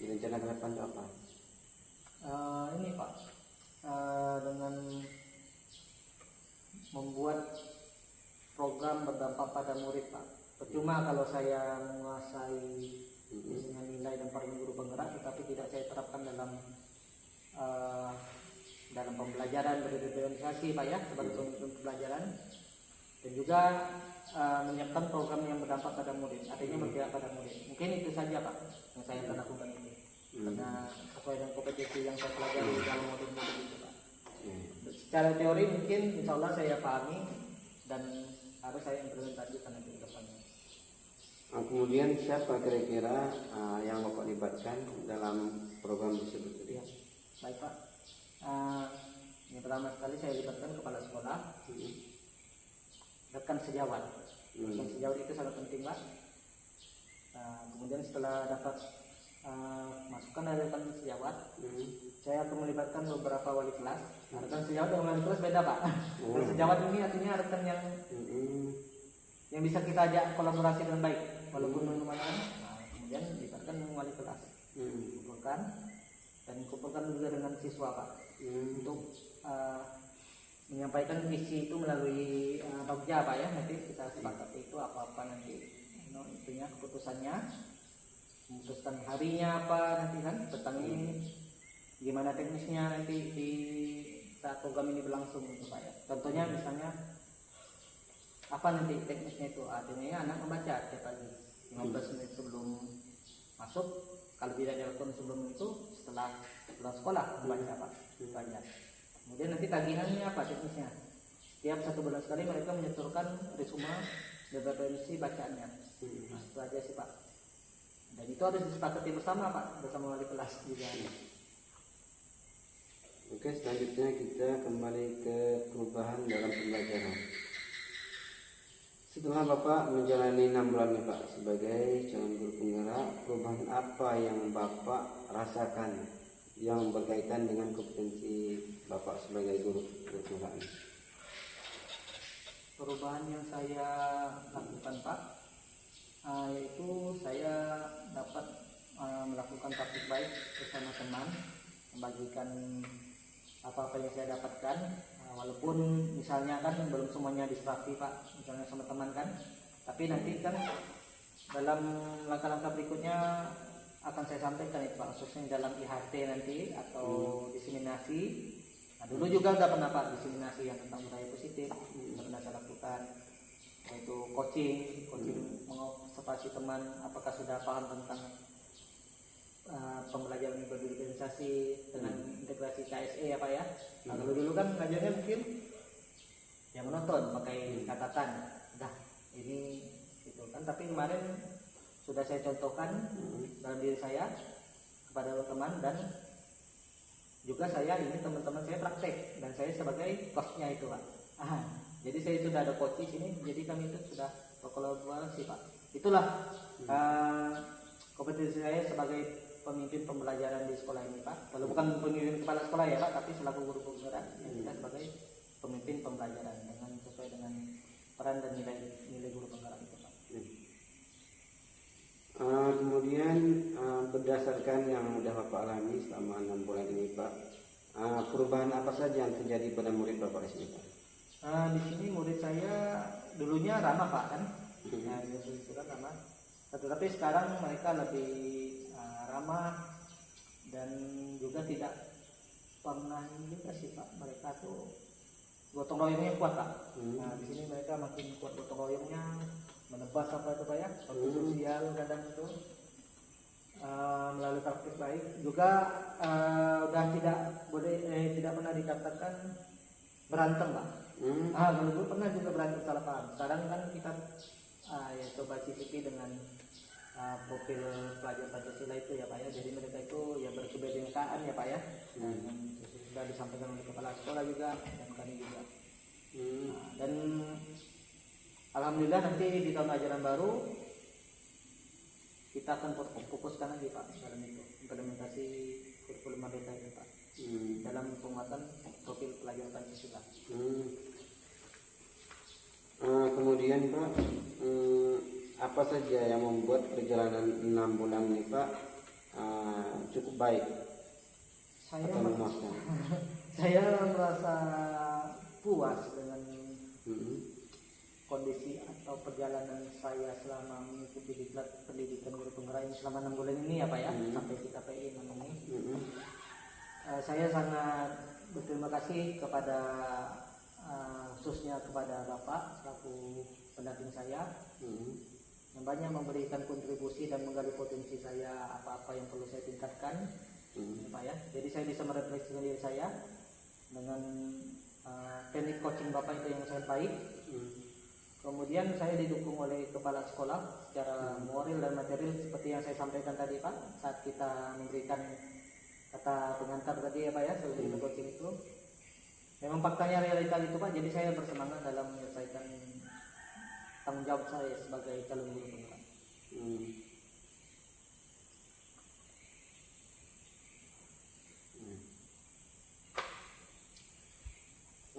Rencana ke depan itu apa? Ini Pak, dengan membuat program berdampak pada murid Pak. Percuma kalau saya menguasai isinya nilai dan parameter guru penggerak, tetapi tidak saya terapkan dalam pembelajaran berorganisasi Pak ya, sebagai pemimpin pembelajaran, dan juga menyiapkan program yang berdampak pada murid, artinya berpihak pada murid. Mungkin itu saja Pak yang saya akan lakukan ini, karena sesuai dengan kompetensi yang saya pelajari dalam modul-modul itu Pak. Secara teori mungkin insya Allah saya pahami dan harus saya implementasikan nanti ke depannya. Kemudian siapa kira-kira yang Bapak libatkan dalam program tersebut? Ya, baik Pak. Yang pertama sekali saya libatkan kepala sekolah, rekan sejawat. Rekan sejawat itu sangat penting Pak. Kemudian setelah dapat masukan dari rekan sejawat, saya akan melibatkan beberapa wali kelas. Rekan sejawat dengan wali kelas beda Pak. Rekan sejawat ini artinya rekan yang bisa kita ajak kolaborasi dengan baik, walaupun lumayan. Kemudian libatkan dengan wali kelas, kumpulkan juga dengan siswa Pak, untuk menyampaikan visi itu melalui bagja Pak ya. Nanti kita sepakati itu apa nanti intinya keputusannya, memutuskan harinya apa nanti kan, tentang ini gimana teknisnya nanti di saat program ini berlangsung gitu Pak ya. Contohnya misalnya apa nanti teknisnya itu, artinya anak membaca tiap pagi 15 menit sebelum masuk, kalau tidak dilakukan sebelum itu setelah pulang sekolah membaca Pak, banyak. Kemudian nanti tagihannya apa teknisnya, setiap 1 bulan sekali mereka menyetorkan resume dan referensi bacaannya. Nah itu aja sih Pak, dan itu harus disepakati bersama Pak, bersama wali kelas juga. Oke, selanjutnya kita kembali ke perubahan dalam pembelajaran. Setelah Bapak menjalani 6 bulan nih Pak sebagai calon guru penggerak, perubahan apa yang Bapak rasakan yang berkaitan dengan kompetensi Bapak sebagai guru penggerak? Perubahan yang saya lakukan Pak, yaitu saya dapat melakukan praktik baik bersama teman, membagikan apa-apa yang saya dapatkan, walaupun misalnya kan belum semuanya disertai Pak, misalnya sama teman kan, tapi nanti kan dalam langkah-langkah berikutnya akan saya sampaikan itu Pak, khususnya dalam IHT nanti atau diseminasi. Nah, dulu juga udah pernah Pak diseminasi yang tentang budaya positif, sudah pernah saya lakukan, yaitu coaching mengobservasi teman apakah sudah paham tentang pembelajaran berorganisasi dengan integrasi KSE ya Pak ya. Nah, dulu kan ngajarnya mungkin yang menonton pakai catatan, dah ini gitu kan. Tapi kemarin sudah saya contohkan dalam diri saya kepada teman-teman, dan juga saya ini teman-teman saya praktek dan saya sebagai coachnya itu Pak. Jadi saya sudah ada coach di sini, jadi kami itu sudah berkolaborasi Pak. Itulah kompetensi saya sebagai pemimpin pembelajaran di sekolah ini Pak. Kalau bukan pemimpin kepala sekolah ya Pak, tapi selaku guru penggerak kita sebagai pemimpin pembelajaran dengan sesuai dengan peran dan nilai guru penggerak itu Pak. Kemudian berdasarkan yang sudah Bapak alami selama 6 bulan ini Pak, perubahan apa saja yang terjadi pada murid Bapak di sini Pak? Di sini murid saya dulunya ramah Pak kan, nah itu kan ramah. Tetapi sekarang mereka lebih ramah dan juga tidak pernah juga sih Pak, mereka tuh gotong royongnya kuat Pak. Nah di sini mereka makin kuat gotong royongnya, menebas apa itu Pak ya, bakti sosial kadang itu melalui praktik baik juga udah tidak boleh tidak pernah dikatakan berantem Pak. Dulu pernah juga berantem salah paham. Sekarang kan kita ya coba cicipi dengan profil pelajar Pancasila itu ya Pak ya. Jadi mereka itu ya berkebinekaan ya Pak ya. Yang sudah disampaikan oleh kepala sekolah juga dan kami juga. Dan alhamdulillah nanti di tahun ajaran baru kita akan fokuskan lagi Pak dalam itu implementasi kurikulum merdeka ini Pak. Dalam penguatan profil pelajar Pancasila. Kemudian Pak, apa saja yang membuat perjalanan 6 bulan ini Pak cukup baik? Saya merasa puas dengan kondisi atau perjalanan saya selama mengikuti pendidikan guru penggerak selama 6 bulan ini ya Pak ya, sampai kita PI ini. Saya sangat berterima kasih kepada khususnya kepada Bapak selaku pendamping saya yang banyak memberikan kontribusi dan menggali potensi saya, apa-apa yang perlu saya tingkatkan Pak ya. Jadi saya bisa merefleksikan diri saya dengan teknik coaching Bapak itu yang sangat baik. Kemudian saya didukung oleh kepala sekolah secara moral dan material seperti yang saya sampaikan tadi Pak saat kita memberikan kata pengantar tadi ya Pak ya sebelum coaching itu. Memang faktanya realita itu Pak, jadi saya bersemangat dalam menyelesaikan tanggung jawab saya sebagai calon guru penggerak.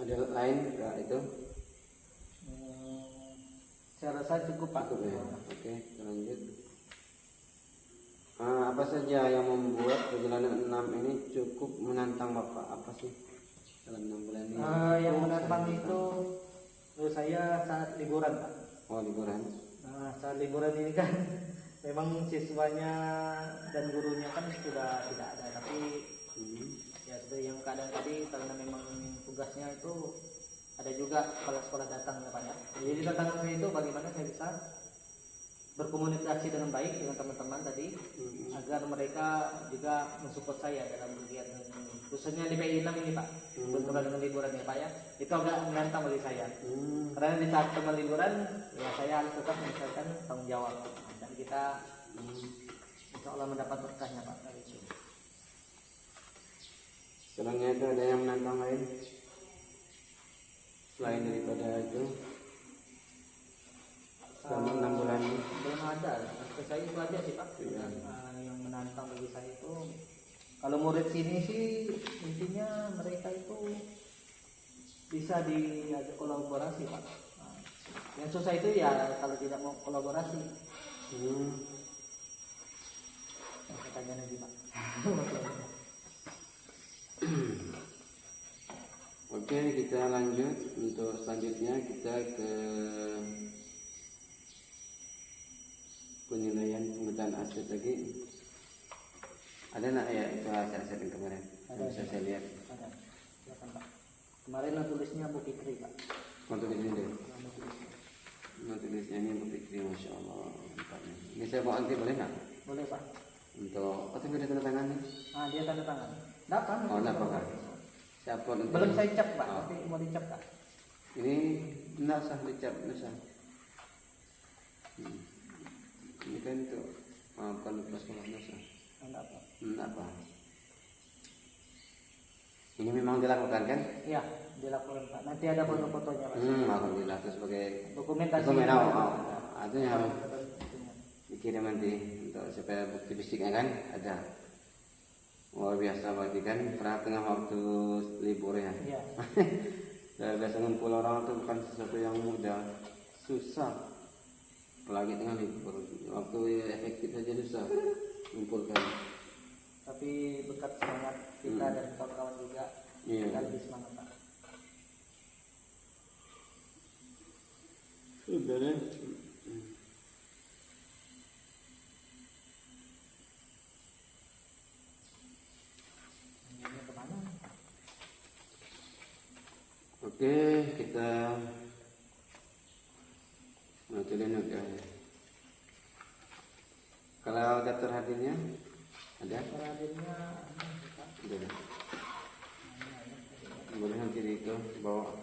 Ada lain enggak itu? Saya rasa cukup Pak. Cukup ya. Oke, lanjut. Apa saja yang membuat perjalanan 6 ini cukup menantang Bapak? Apa sih dalam 6 bulan ini? Yang menantang itu menurut saya saat liburan Pak. Oh, liburan. Saat liburan ini kan memang siswanya dan gurunya kan sudah tidak ada, tapi ya seperti yang keadaan tadi karena memang tugasnya itu ada juga kepala sekolah datang ya Pak ya. Jadi tantangan saya itu bagaimana saya bisa berkomunikasi dengan baik dengan teman-teman tadi agar mereka juga mensupport saya dalam kegiatan ini. Khususnya di PI 6 ini Pak, berkenan dengan liburan ya Pak ya. Itu agak menantang bagi saya. Karena di saat teman liburan ya saya harus tetap menyelesaikan tanggung jawab dan kita insya Allah mendapat berkahnya Pak dari itu. Selainnya itu ada yang menantang lain? Selain daripada itu selama 6 bulan ini? Belum ada, saya itu aja sih Pak yang menantang bagi saya itu. Kalau murid sini sih intinya mereka itu bisa diajak kolaborasi Pak. Yang susah itu ya kalau tidak mau kolaborasi. Saya tanya lagi Pak. Oke, kita lanjut. Untuk selanjutnya kita ke penilaian pemetaan aset lagi. Ada nak ya aset yang kemarin? Ada. Bisa saya lihat. Ada. Silakan Pak. Kemarin tulisnya Bu Fikri Pak. Untuk ini deh. Tulisnya ini Bu Fikri, masya Allah. Ini saya bawa nanti boleh nggak? Boleh Pak. Untuk tapi ada tanda tangan nih? Dia tanda tangan. Dapat. Oh, dapat Pak. Saya upload nanti. Belum saya cap Pak, tapi mau dicap Pak. Ini enggak sah dicap, enggak sah. Ini kan itu bukan lupa sekolah enggak sah. Enggak apa. Ini memang dilakukan kan? Iya, dilakukan Pak. Nanti ada foto-fotonya Pak. Alhamdulillah itu sebagai dokumentasi. Dokumen itu yang dikirim nanti untuk supaya bukti fisiknya kan ada. Luar biasa berarti kan pernah tengah waktu libur ya. Iya. Biasa ngumpul orang itu bukan sesuatu yang mudah, susah. Apalagi tengah libur, waktu efektif saja susah ngumpulkan. Tapi berkat semangat kita dan kawan-kawan juga, kita lebih semangat Pak. Sudah deh. Oke, kita nanti betulin udah. Kalau daftar hadirnya ada? Hadirnya Udah. Boleh nanti itu bawa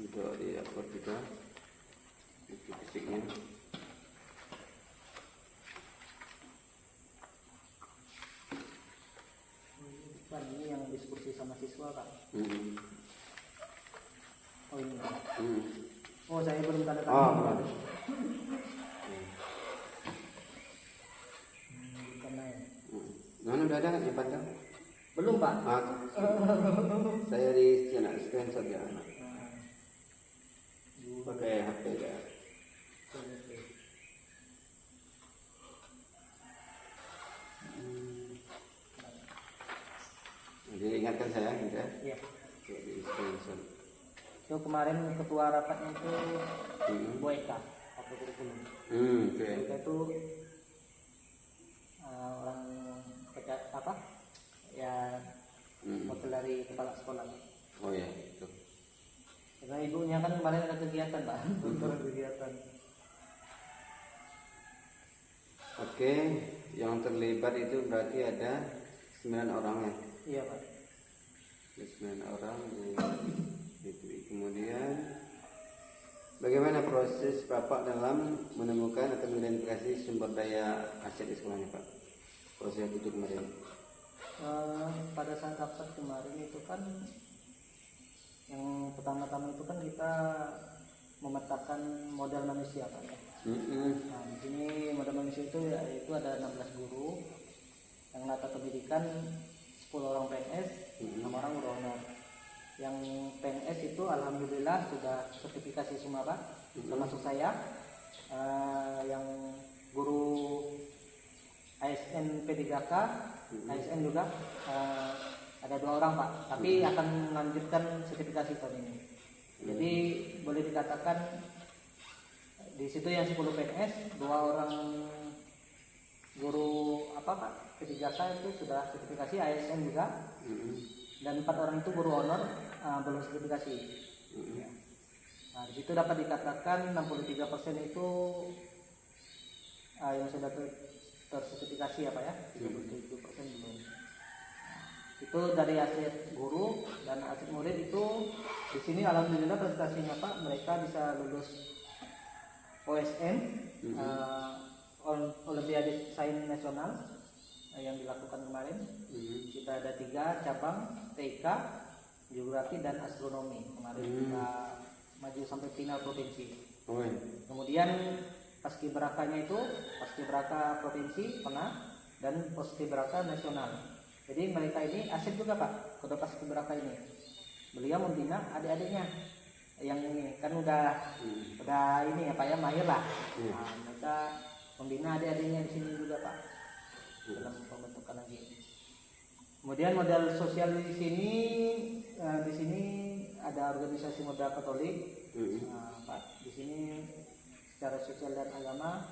untuk di upload juga bukti fisiknya. Ini yang diskusi sama siswa Kak. Oh ini Kak. Oh saya belum tanda tangan. Oh, Karena ya. Mana udah ada di Padang? Belum Pak. Saya di screenshot ya. Pakai HP ya. Jadi ingatkan saya gitu ya. Iya. Di screenshot. Itu kemarin ketua rapatnya itu Bu Eka, apa kurikulum. Oke. Eka itu orang apa? Ya wakil dari kepala sekolah. Oh ya, itu. Karena ibunya kan kemarin ada kegiatan Pak, kegiatan. Oke, yang terlibat itu berarti ada 9 orang ya. Iya Pak. 9 orang itu. Kemudian bagaimana proses Bapak dalam menemukan atau mengidentifikasi sumber daya aset di sekolahnya Pak? Proses itu kemarin. Pada saat rapat kemarin itu kan yang pertama-tama itu kan kita memetakan modal manusia Pak ya. Nah di sini modal manusia itu yaitu ada 16 guru yang latar pendidikan, 10 orang PNS, 6 orang guru honor. Yang PNS itu alhamdulillah sudah sertifikasi semua Pak, termasuk saya. Yang guru ASN P3K, ASN juga ada 2 orang Pak, tapi akan melanjutkan sertifikasi tahun ini. Jadi boleh dikatakan di situ yang 10 PNS, 2 orang guru apa Pak P3K itu sudah sertifikasi ASN juga, dan 4 orang itu guru honor belum sertifikasi. Nah di situ dapat dikatakan 63% itu yang sudah tersertifikasi ya Pak ya, 37% belum. Itu dari aset guru dan aset murid itu di sini alhamdulillah prestasinya Pak, mereka bisa lulus OSN, Olimpiade Sains Nasional yang dilakukan kemarin. Kita ada 3 cabang, TK, Geografi dan Astronomi. Kemarin kita maju sampai final provinsi. Kemudian paskibrakanya itu paskibraka provinsi pernah dan paskibraka nasional. Jadi mereka ini aset juga Pak, kode paskibraka ini. Beliau membina adik-adiknya yang ini kan udah ini ya Pak ya, mahir lah. Nah, mereka membina adik-adiknya di sini juga Pak dalam pembentukan lagi. Kemudian modal sosial di sini ada organisasi modal Katolik. Pak di sini secara sosial dan agama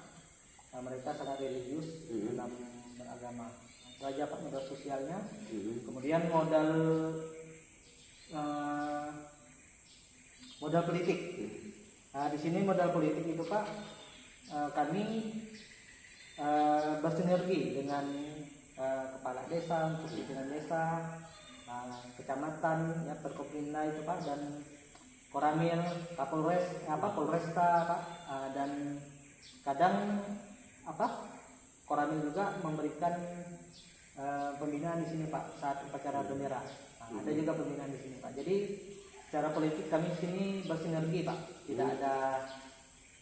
mereka sangat religius dalam beragama. Raja Pak modal sosialnya. Kemudian modal politik. Nah, di sini modal politik itu Pak, kami bersinergi dengan kepala desa, untuk pimpinan desa, kecamatan, ya Perkopimda itu Pak, dan Koramil, Polresta Pak, dan kadang Koramil juga memberikan pembinaan di sini Pak saat upacara bendera. Ada juga pembinaan di sini Pak. Jadi secara politik kami di sini bersinergi Pak, tidak ada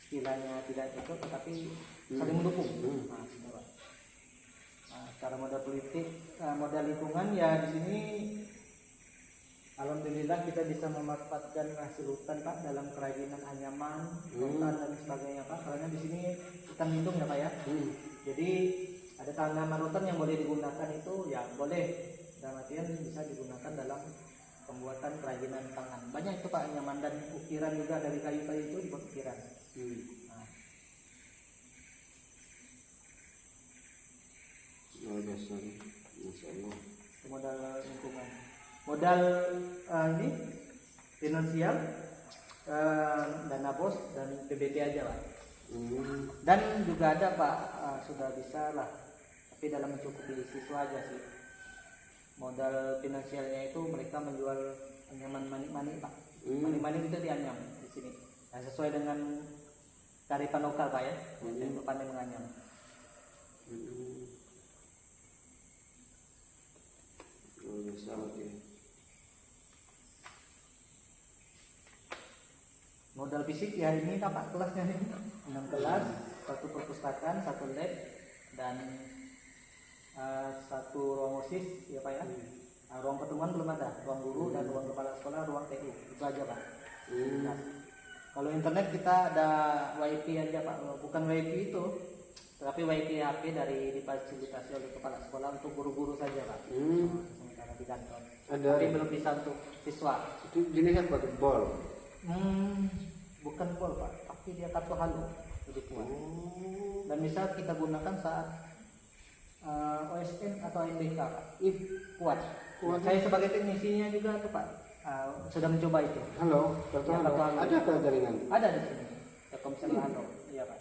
istilahnya tidak itu, tetapi saling mendukung. Secara modal politik, modal lingkungan ya di sini alhamdulillah kita bisa memanfaatkan hasil hutan Pak dalam kerajinan anyaman, hutan dan sebagainya Pak. Karena di sini hutan lindung ya Pak ya. Jadi ada tanaman hutan yang boleh digunakan itu ya boleh, dalam artian bisa digunakan dalam pembuatan kerajinan tangan. Banyak itu Pak anyaman, dan ukiran juga dari kayu-kayu itu dibuat ukiran. Modal lingkungan, modal ini finansial dana bos dan PBB aja Pak. Hmm. Dan juga ada Pak, sudah bisa lah, tapi dalam mencukupi siswa aja sih. Modal finansialnya itu mereka menjual anyaman manik-manik Pak. Manik-manik itu dianyam di sini. Nah, sesuai dengan kearifan lokal Pak ya, yang pandai menganyam. Bisa, oke. Modal fisik ya ini Pak kelasnya nih, 6 kelas, 1 perpustakaan, 1 lab, dan 1 ruang OSIS ya Pak ya. Ruang pertemuan belum ada, ruang guru dan ruang kepala sekolah, ruang TU, itu aja Pak. Nah, kalau internet kita ada WiFi aja Pak, bukan WiFi itu, tapi WiFi HP dari difasilitasi oleh kepala sekolah untuk guru-guru saja Pak. Sementara di kantor. Ada. Tapi belum bisa untuk siswa. Itu jenisnya apa tuh? Bol. Bukan bol Pak, tapi dia kartu halo lebih kuat. Dan bisa kita gunakan saat OSN atau MBK Pak. If kuat. Saya sebagai teknisinya juga tuh Pak, sudah mencoba itu. Halo, kartu Ya, halo. kartu halo. Ada apa jaringan? Ada di sini. Telkomsel halo, iya Pak.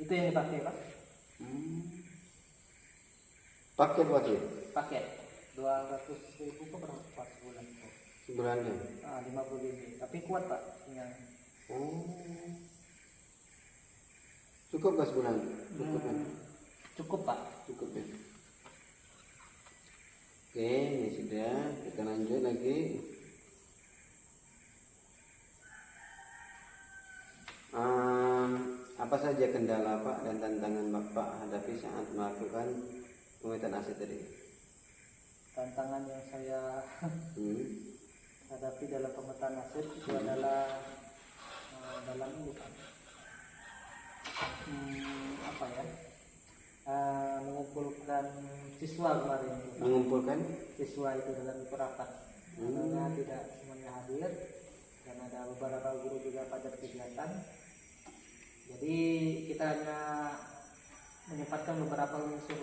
Itu yang dipakai Pak. Paket berarti? Paket 200.000 kok berapa Pak sebulan itu? Sebulannya? 50 GB. Tapi kuat Pak sinyal. Cukup gak sebulan? Cukup ya? Cukup Pak. Cukup ya. Oke, ini sudah. Kita lanjut lagi. Apa saja kendala Pak dan tantangan Bapak hadapi saat melakukan pemetaan aset tadi? Tantangan yang saya hadapi dalam pemetaan aset itu adalah dalam ini Pak. Apa ya? Mengumpulkan siswa kemarin. Mengumpulkan Siswa itu dalam rapat. Karena tidak semuanya hadir dan ada beberapa guru juga pada kegiatan. Jadi kita hanya menyempatkan beberapa unsur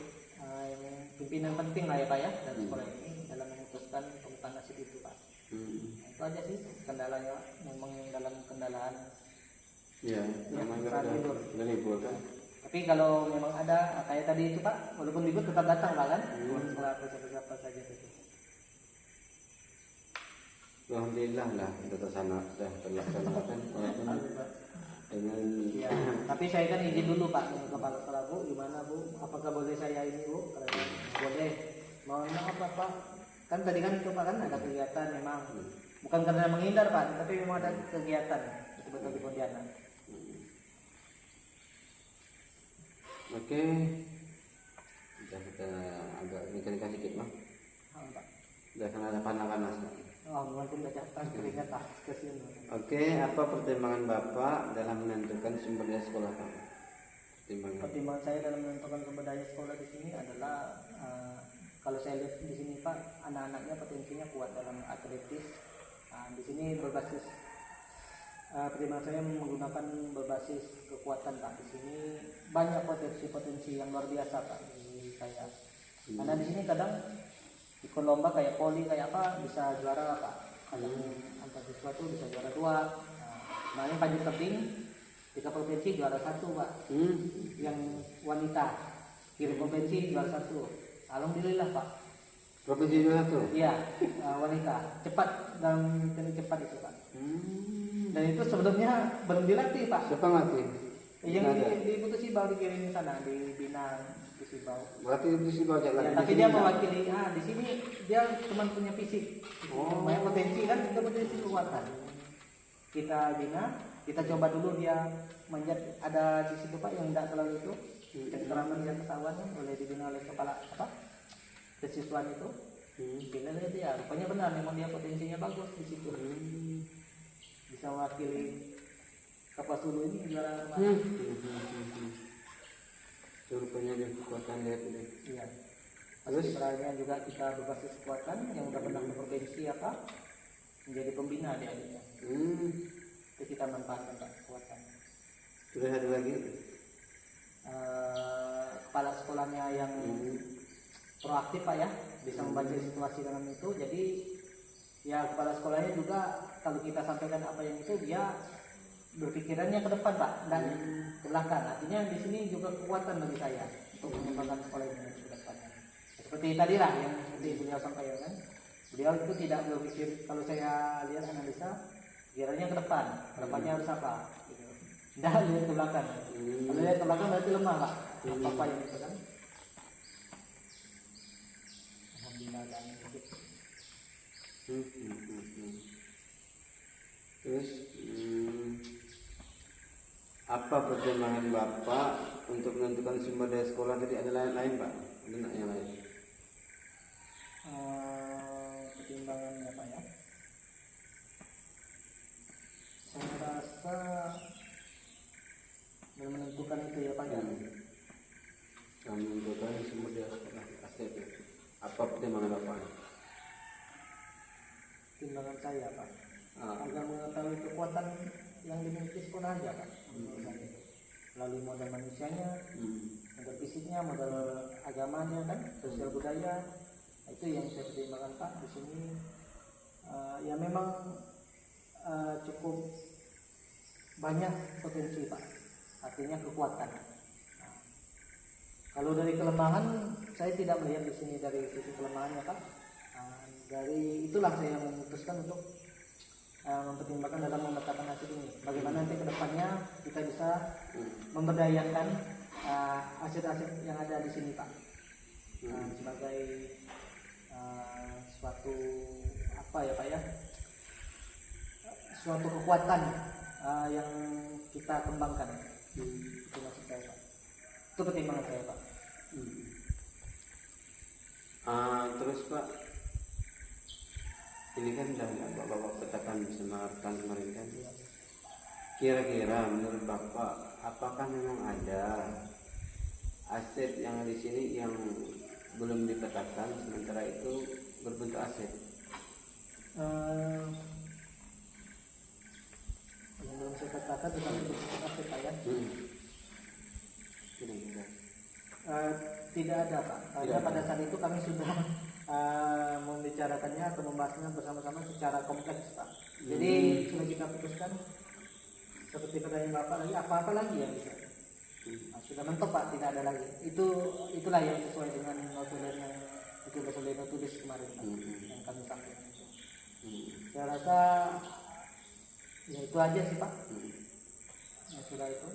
pimpinan penting lah ya Pak ya dari sekolah ini dalam memutuskan pemetaan nasib itu Pak. Nah, itu aja sih kendalanya, memang dalam kendalaan. ya, namanya saat libur. udah libur kan. Tapi kalau memang ada kayak tadi itu Pak, walaupun libur tetap datang Pak kan, sekolah apa saja itu. Alhamdulillah lah sudah terlaksanakan walaupun dengan Ya, tapi saya kan izin dulu Pak ke kepala sekolah Bu, gimana Bu? Apakah boleh saya ini Bu? Kalau boleh. Mohon maaf Pak. Kan tadi kan itu Pak kan ada kegiatan memang. Bukan karena menghindar Pak, tapi memang ada kegiatan betul-betul di Pontianak. Oke. Kita agak nikah sedikit mah. Pak. Udah kan ada panas-panas. Oh, mungkin baca keringat tak kesian. Oke, apa pertimbangan Bapak dalam menentukan sumber daya sekolah Pak? Pertimbangan saya dalam menentukan sumber daya sekolah di sini adalah kalau saya lihat di sini Pak, anak-anaknya potensinya kuat dalam atletis. Di sini berbasis pertimbangan saya menggunakan berbasis kekuatan Pak. Di sini banyak potensi-potensi yang luar biasa Pak di saya. Karena di sini kadang ikut lomba kayak poli kayak apa bisa juara Pak. Kadang antar siswa tuh bisa juara 2. Kemarin panjat tebing 3 provinsi juara 1 Pak. Yang wanita kiri provinsi juara 1. Alhamdulillah Pak. Provinsi juara 1? Iya, wanita cepat dalam cepat itu Pak. Dan itu sebelumnya belum dilatih Pak. Siapa ngelatih? Yang di Putus Sibau dikirim sana di Binang di Sibau. Berarti di sini baca lagi. Ya, tapi dia mewakili. Di sini dia cuma punya fisik. Banyak potensi kan, kita potensi kekuatan. Kita bina, kita coba dulu dia manjat. Ada di situ Pak yang tidak terlalu itu. Keterangan yang ketahuan oleh dibina oleh kepala kesiswaan itu. Bila dia, rupanya benar memang dia potensinya bagus di situ. Bisa mewakili Kapas dulu ini juara rupanya dia kekuatan dia itu. Iya. Terus terakhirnya juga kita berbasis kekuatan yang udah pernah ke provinsi apa menjadi pembina dia. Itu kita manfaatkan Pak kekuatan. Sudah ada lagi? Kepala sekolahnya yang proaktif Pak ya, bisa membaca situasi dalam itu. Jadi ya kepala sekolahnya juga kalau kita sampaikan apa yang itu dia berpikirannya ke depan Pak dan ke belakang. Artinya di sini juga kekuatan bagi saya untuk mengembangkan sekolah ini ke depannya. Seperti tadi lah yang seperti beliau sampaikan, beliau itu tidak berpikir, kalau saya lihat analisa pikirannya ke depan, ke depannya harus apa gitu. Tidak lihat ke belakang. Kalau lihat ke belakang berarti lemah Pak, apa yang itu kan. Alhamdulillah dan Terus apa pertimbangan Bapak untuk menentukan sumber daya sekolah tadi? Ada lain Pak? Ada nggak yang lain? pertimbangannya Pak ya, saya rasa belum menentukan itu ya Pak ya. Menentukan sumber daya sekolah aset. Apa pertimbangan Bapak? Pertimbangan saya Pak, agar mengetahui kekuatan yang dimiliki sekolah aja Pak. Melalui modal manusianya, modal fisiknya, modal agamanya kan, sosial budaya. Itu yang saya pertimbangkan Pak di sini. Ya memang cukup banyak potensi Pak, artinya kekuatan. Kalau dari kelemahan saya tidak melihat di sini dari sisi kelemahannya Pak. Dari itulah saya memutuskan untuk mempertimbangkan dalam memetakan hasil ini. Bagaimana nanti kedepannya kita bisa memberdayakan aset-aset yang ada di sini Pak, sebagai suatu apa ya Pak ya, suatu kekuatan yang kita kembangkan. Itu maksud saya Pak. Itu pertimbangan saya Pak. Terus Pak, ini kan sudah Bapak katakan bersama rekan kemarin kan. Kira-kira menurut Bapak, apakah memang ada aset yang di sini yang belum dipetakan sementara itu berbentuk aset? Yang belum saya katakan tetapi berbentuk aset Pak ya. Tidak ada Pak, karena pada saat itu kami sudah membicarakannya atau membahasnya bersama-sama secara kompleks Pak. Jadi sudah kita putuskan seperti pertanyaan Bapak lagi, apa-apa lagi yang bisa. Sudah mentok Pak, tidak ada lagi. Itulah yang sesuai dengan notulen yang itu Basoleno tulis kemarin Pak, yang kami sampaikan itu. Saya rasa ya itu aja sih Pak. Ya sudah itu.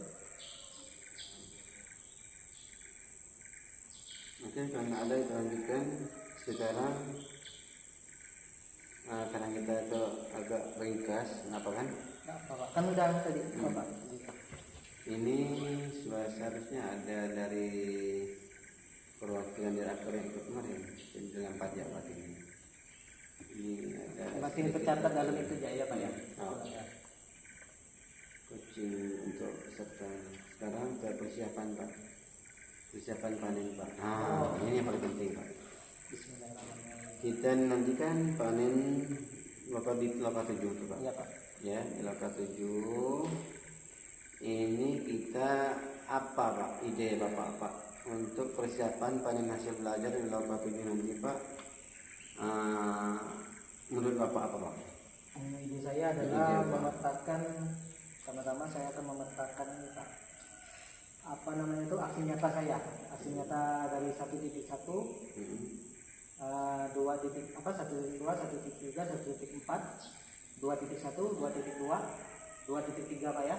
Mungkin karena ada kita lanjutkan sekarang, karena kita itu agak ringkas, kenapa kan? Nah, Bapak kan udah tadi Bapak. Ini seharusnya ada dari perwakilan dari aktor yang ikut kemarin dengan pajak batin ini. Ini ada Masih tercatat dalam itu aja ya Pak ya. Coaching untuk peserta. Sekarang kita persiapan Pak. Persiapan panen Pak. Ini yang paling penting Pak. Bismillahirrahmanirrahim. Kita nantikan panen Bapak di Loka 7 tuh Pak. Iya Pak. Ya, di Loka 7. Ini kita apa Pak? Ide Bapak Pak untuk persiapan panen hasil belajar di Loka 7 nanti Pak. Menurut Bapak apa Pak? Ide saya adalah memetakan, sama-sama saya akan memetakan Pak, apa namanya itu, aksi nyata saya, aksi nyata dari 1.1, 2 titik apa 1.2, 1.3, 1.4, 2.1, 2.2, 2.3 Pak ya,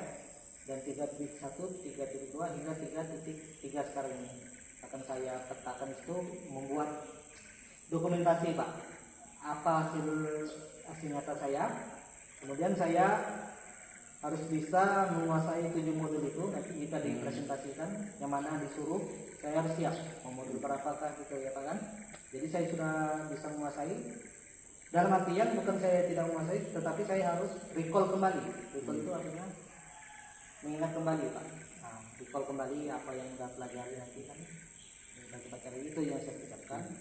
dan 3.1, 3.2 hingga 3.3 sekarang ini akan saya petakan. Itu membuat dokumentasi Pak, apa hasil nyata saya, kemudian saya harus bisa menguasai 7 modul itu. Nanti jika dipresentasikan yang mana disuruh, saya harus siap mau modul berapakah gitu ya Pak kan. Jadi saya sudah bisa menguasai, dalam artian bukan saya tidak menguasai, tetapi saya harus recall kembali. Recall itu artinya mengingat kembali Pak. Recall kembali apa yang sudah pelajari nanti kan, baca itu yang saya ucapkan.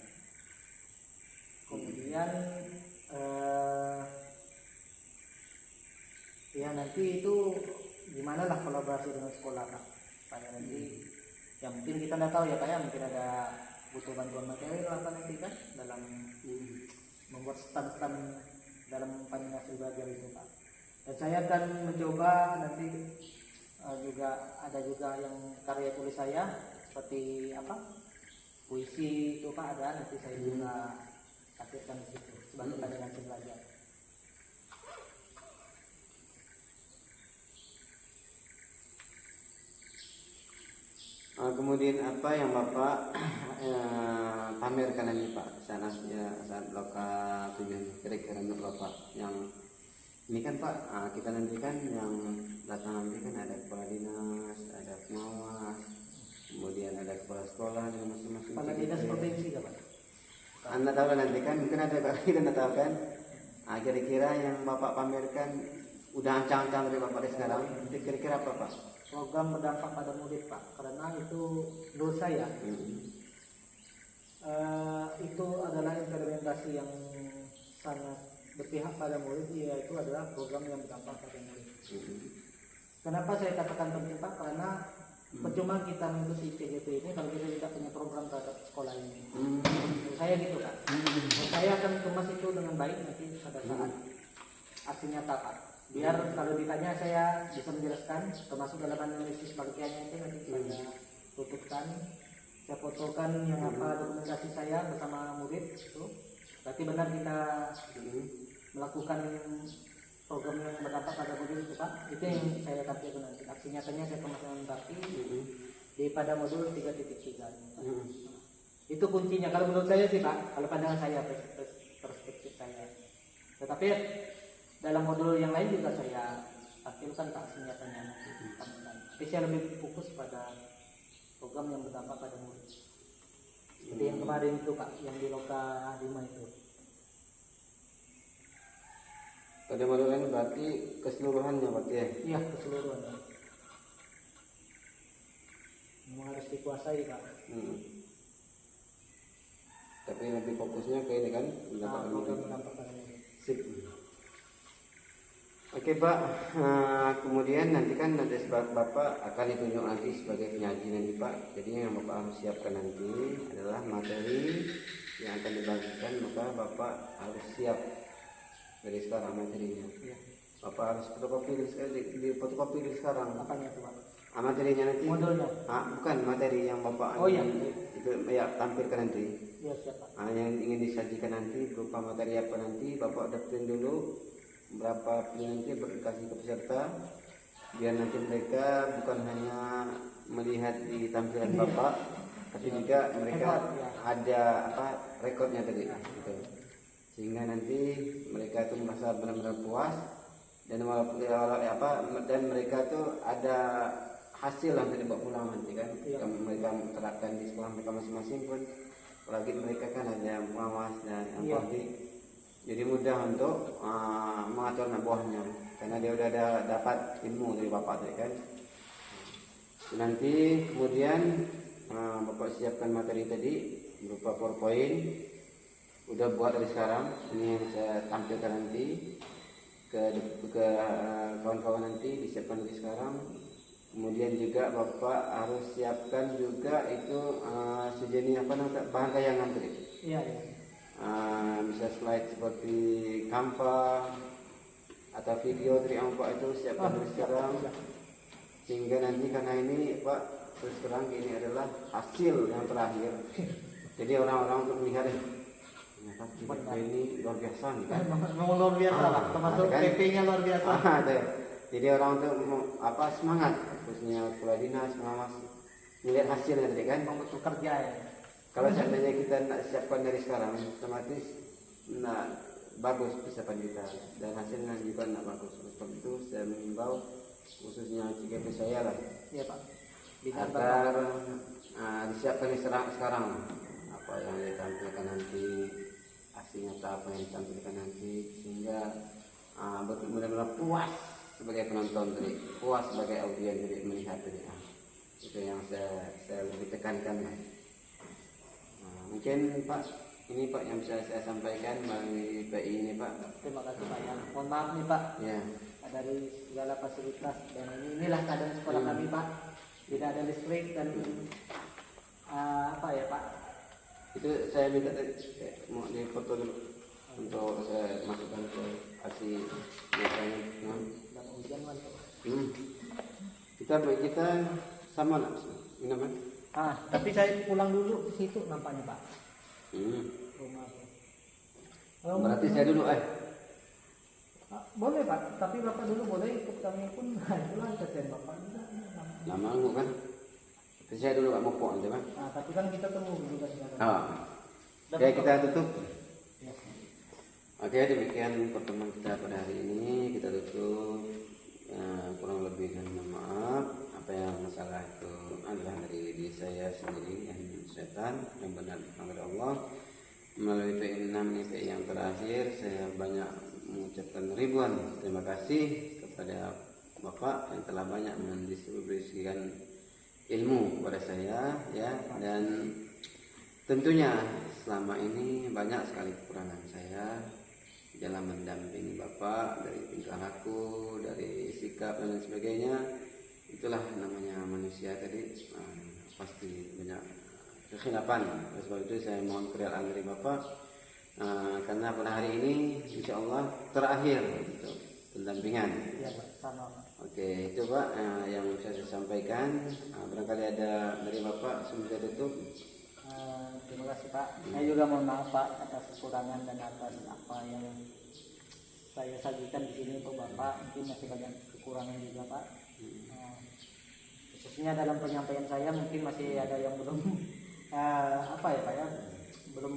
Kemudian ya nanti itu gimana lah kolaborasi dengan sekolah Pak, supaya nanti ya mungkin kita tidak tahu ya Pak ya, mungkin ada butuh bantuan material apa nanti kan dalam membuat stand-stand dalam panjang hasil belajar itu Pak. Dan saya akan mencoba nanti juga ada juga yang karya tulis saya seperti puisi itu Pak, ada nanti saya juga tampilkan di situ sebagai panjang hasil belajar. Kemudian apa yang Bapak pamerkan ini Pak saat loka tujuan kira-kira untuk Bapak yang ini kan Pak, kita nanti kan yang datang nanti kan ada kepala dinas, ada pengawas, kemudian ada kepala sekolah dengan masing-masing. Kepala dinas provinsi kan Pak? Anda tahu kan nanti kan mungkin ada kita anda tahu kan, kira-kira yang Bapak pamerkan udah ancang-ancang dari Bapak dari sekarang, itu kira-kira apa Pak? Program berdampak pada murid Pak, karena itu menurut saya itu adalah implementasi yang sangat berpihak pada murid, yaitu adalah program yang berdampak pada murid. Kenapa saya katakan penting Pak? Karena percuma kita mengikuti PGP ini kalau kita tidak punya program terhadap sekolah ini. Saya gitu Pak. Saya akan kemas itu dengan baik nanti pada saat aksi nyata Pak. Biar kalau ditanya saya bisa menjelaskan, termasuk dalam analisis bagiannya itu nanti saya tutupkan, saya fotokan yang dokumentasi saya bersama murid itu. Berarti benar kita melakukan program yang berdampak pada modul itu Pak. Itu yang saya tampilkan nanti. Aksi nyatanya saya kemaskan tapi di pada modul 3.3. Itu kuncinya kalau menurut saya sih Pak. Kalau pandangan saya, perspektif saya. Tetapi dalam modul yang lain juga saya tampilkan Pak aksi nyatanya nanti. Tapi saya lebih fokus pada program yang berdampak pada murid. Seperti yang kemarin itu Pak, yang di Loka 5 itu. Pada modul ini berarti keseluruhannya berarti ya? Iya, keseluruhan. Memang harus dikuasai Pak. Tapi nanti fokusnya ke ini kan? Program berdampak pada murid. Sip. Oke Pak, kemudian nanti kan nanti Bapak akan ditunjuk nanti sebagai penyaji nanti Pak. Jadi yang Bapak harus siapkan nanti adalah materi yang akan dibagikan, maka Bapak harus siap dari sekarang materinya. Iya. Bapak harus fotokopi di fotokopi dari sekarang. Apanya itu Pak? Materinya nanti. Modulnya. Bukan materi yang Bapak itu ya tampilkan nanti. Iya siap Pak. Yang ingin disajikan nanti berupa materi apa nanti Bapak daftarin dulu berapa nanti berkasih ke peserta biar nanti mereka bukan hanya melihat di tampilan Bapak tapi juga mereka ada rekodnya tadi gitu. Sehingga nanti mereka itu merasa benar-benar puas dan walaupun dan mereka tuh ada hasil yang dibawa pulang nanti kan mereka terapkan di sekolah mereka masing-masing pun apalagi mereka kan ada pengawas dan jadi mudah untuk mengatur anak buahnya karena dia udah ada dapat ilmu dari Bapak tadi kan. Nanti kemudian Bapak siapkan materi tadi berupa PowerPoint udah buat dari sekarang, ini yang saya tampilkan nanti ke kawan-kawan nanti disiapkan dari sekarang. Kemudian juga Bapak harus siapkan juga itu sejenis bahan tayangan tadi. Iya. Bisa slide seperti Canva atau video dari Bapak itu siapkan dari sekarang sehingga nanti karena ini Pak terus terang ini adalah hasil yang terakhir jadi orang-orang untuk melihat ternyata kita ini luar biasa nih kan memang luar biasa Pak termasuk PP-nya luar biasa jadi orang untuk semangat khususnya kepala dinas pengawas melihat hasilnya tadi kan untuk kerja ya. Kalau seandainya kita nak siapkan dari sekarang, otomatis bagus persiapan kita dan hasilnya juga nak bagus. Sebab itu saya mengimbau khususnya CGP saya lah, ya Pak, agar disiapkan sekarang apa yang ditampilkan nanti, aksi nyata apa yang ditampilkan nanti sehingga benar-benar puas sebagai penonton tadi, puas sebagai audiens jadi melihat tadi. Itu yang saya lebih tekankan. Mungkin Pak, ini Pak yang bisa saya sampaikan melalui PI ini Pak. Terima kasih Pak ya. Mohon maaf nih Pak. Ya. Dari segala fasilitas dan inilah keadaan sekolah kami Pak. Tidak ada listrik dan apa ya Pak? Itu saya minta mau dipoto dulu. untuk saya masukkan ke asi biasanya. Dan hujan mantap. Kita sama nak ini apa? Tapi saya pulang dulu ke situ nampaknya Pak. Rumah. Berarti saya dulu Boleh Pak, tapi Bapak dulu boleh ikut kami pun. Itulah kesian Bapak. lama nggak kan? Tapi saya dulu gak mau pok nanti Pak. Tapi kan kita tunggu juga sekarang. Oke, kita tutup. Ya. Oke, demikian pertemuan kita pada hari ini. Kita tutup. Kurang lebih dan mohon maaf. Apa yang masalah itu adalah dari diri saya sendiri dan setan, yang benar dari Allah. Melalui PI6 ini PI yang terakhir, saya banyak mengucapkan ribuan terima kasih kepada Bapak yang telah banyak mendistribusikan ilmu kepada saya, ya, dan tentunya selama ini banyak sekali kekurangan saya dalam mendampingi Bapak, dari tingkah laku, dari sikap dan lain sebagainya. Itulah namanya manusia tadi, pasti banyak kekhilapan. Oleh sebab itu saya mohon kerelaan dari Bapak, karena pada hari ini insya Allah terakhir untuk pendampingan. Ya Pak, sama Pak. Oke, itu Pak yang bisa saya sampaikan. Barangkali ada dari Bapak sebelum saya tutup. Terima kasih Pak. Saya juga mohon maaf Pak atas kekurangan dan atas apa yang saya sajikan di sini untuk Bapak. Mungkin masih banyak kekurangan juga Pak. Khususnya dalam penyampaian saya mungkin masih ada yang belum apa ya Pak ya, belum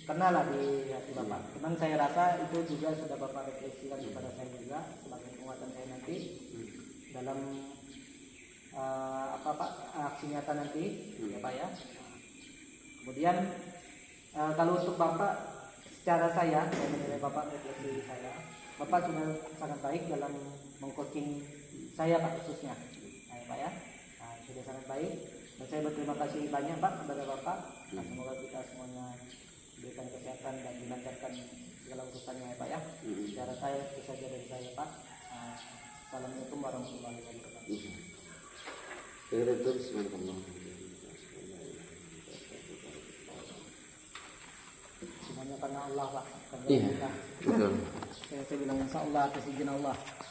kenal lah di hati Bapak. Cuman saya rasa itu juga sudah Bapak refleksikan kepada saya juga sebagai penguatan saya nanti dalam apa Pak, aksi nyata nanti ya Pak ya. Kemudian kalau untuk Bapak, secara saya menilai Bapak refleksi saya, Bapak sudah sangat baik dalam mengcoaching saya Pak khususnya, Pak ya. Sudah sangat baik dan saya berterima kasih banyak Pak kepada Bapak. Semoga kita semuanya diberikan kesehatan dan dilancarkan segala urusannya ya Pak ya. Secara saya itu saja dari saya Pak. Assalamualaikum warahmatullahi wabarakatuh. Kita tutup bismillah. Semuanya karena Allah Pak. Iya, betul. Saya bilang insya Allah atas izin Allah.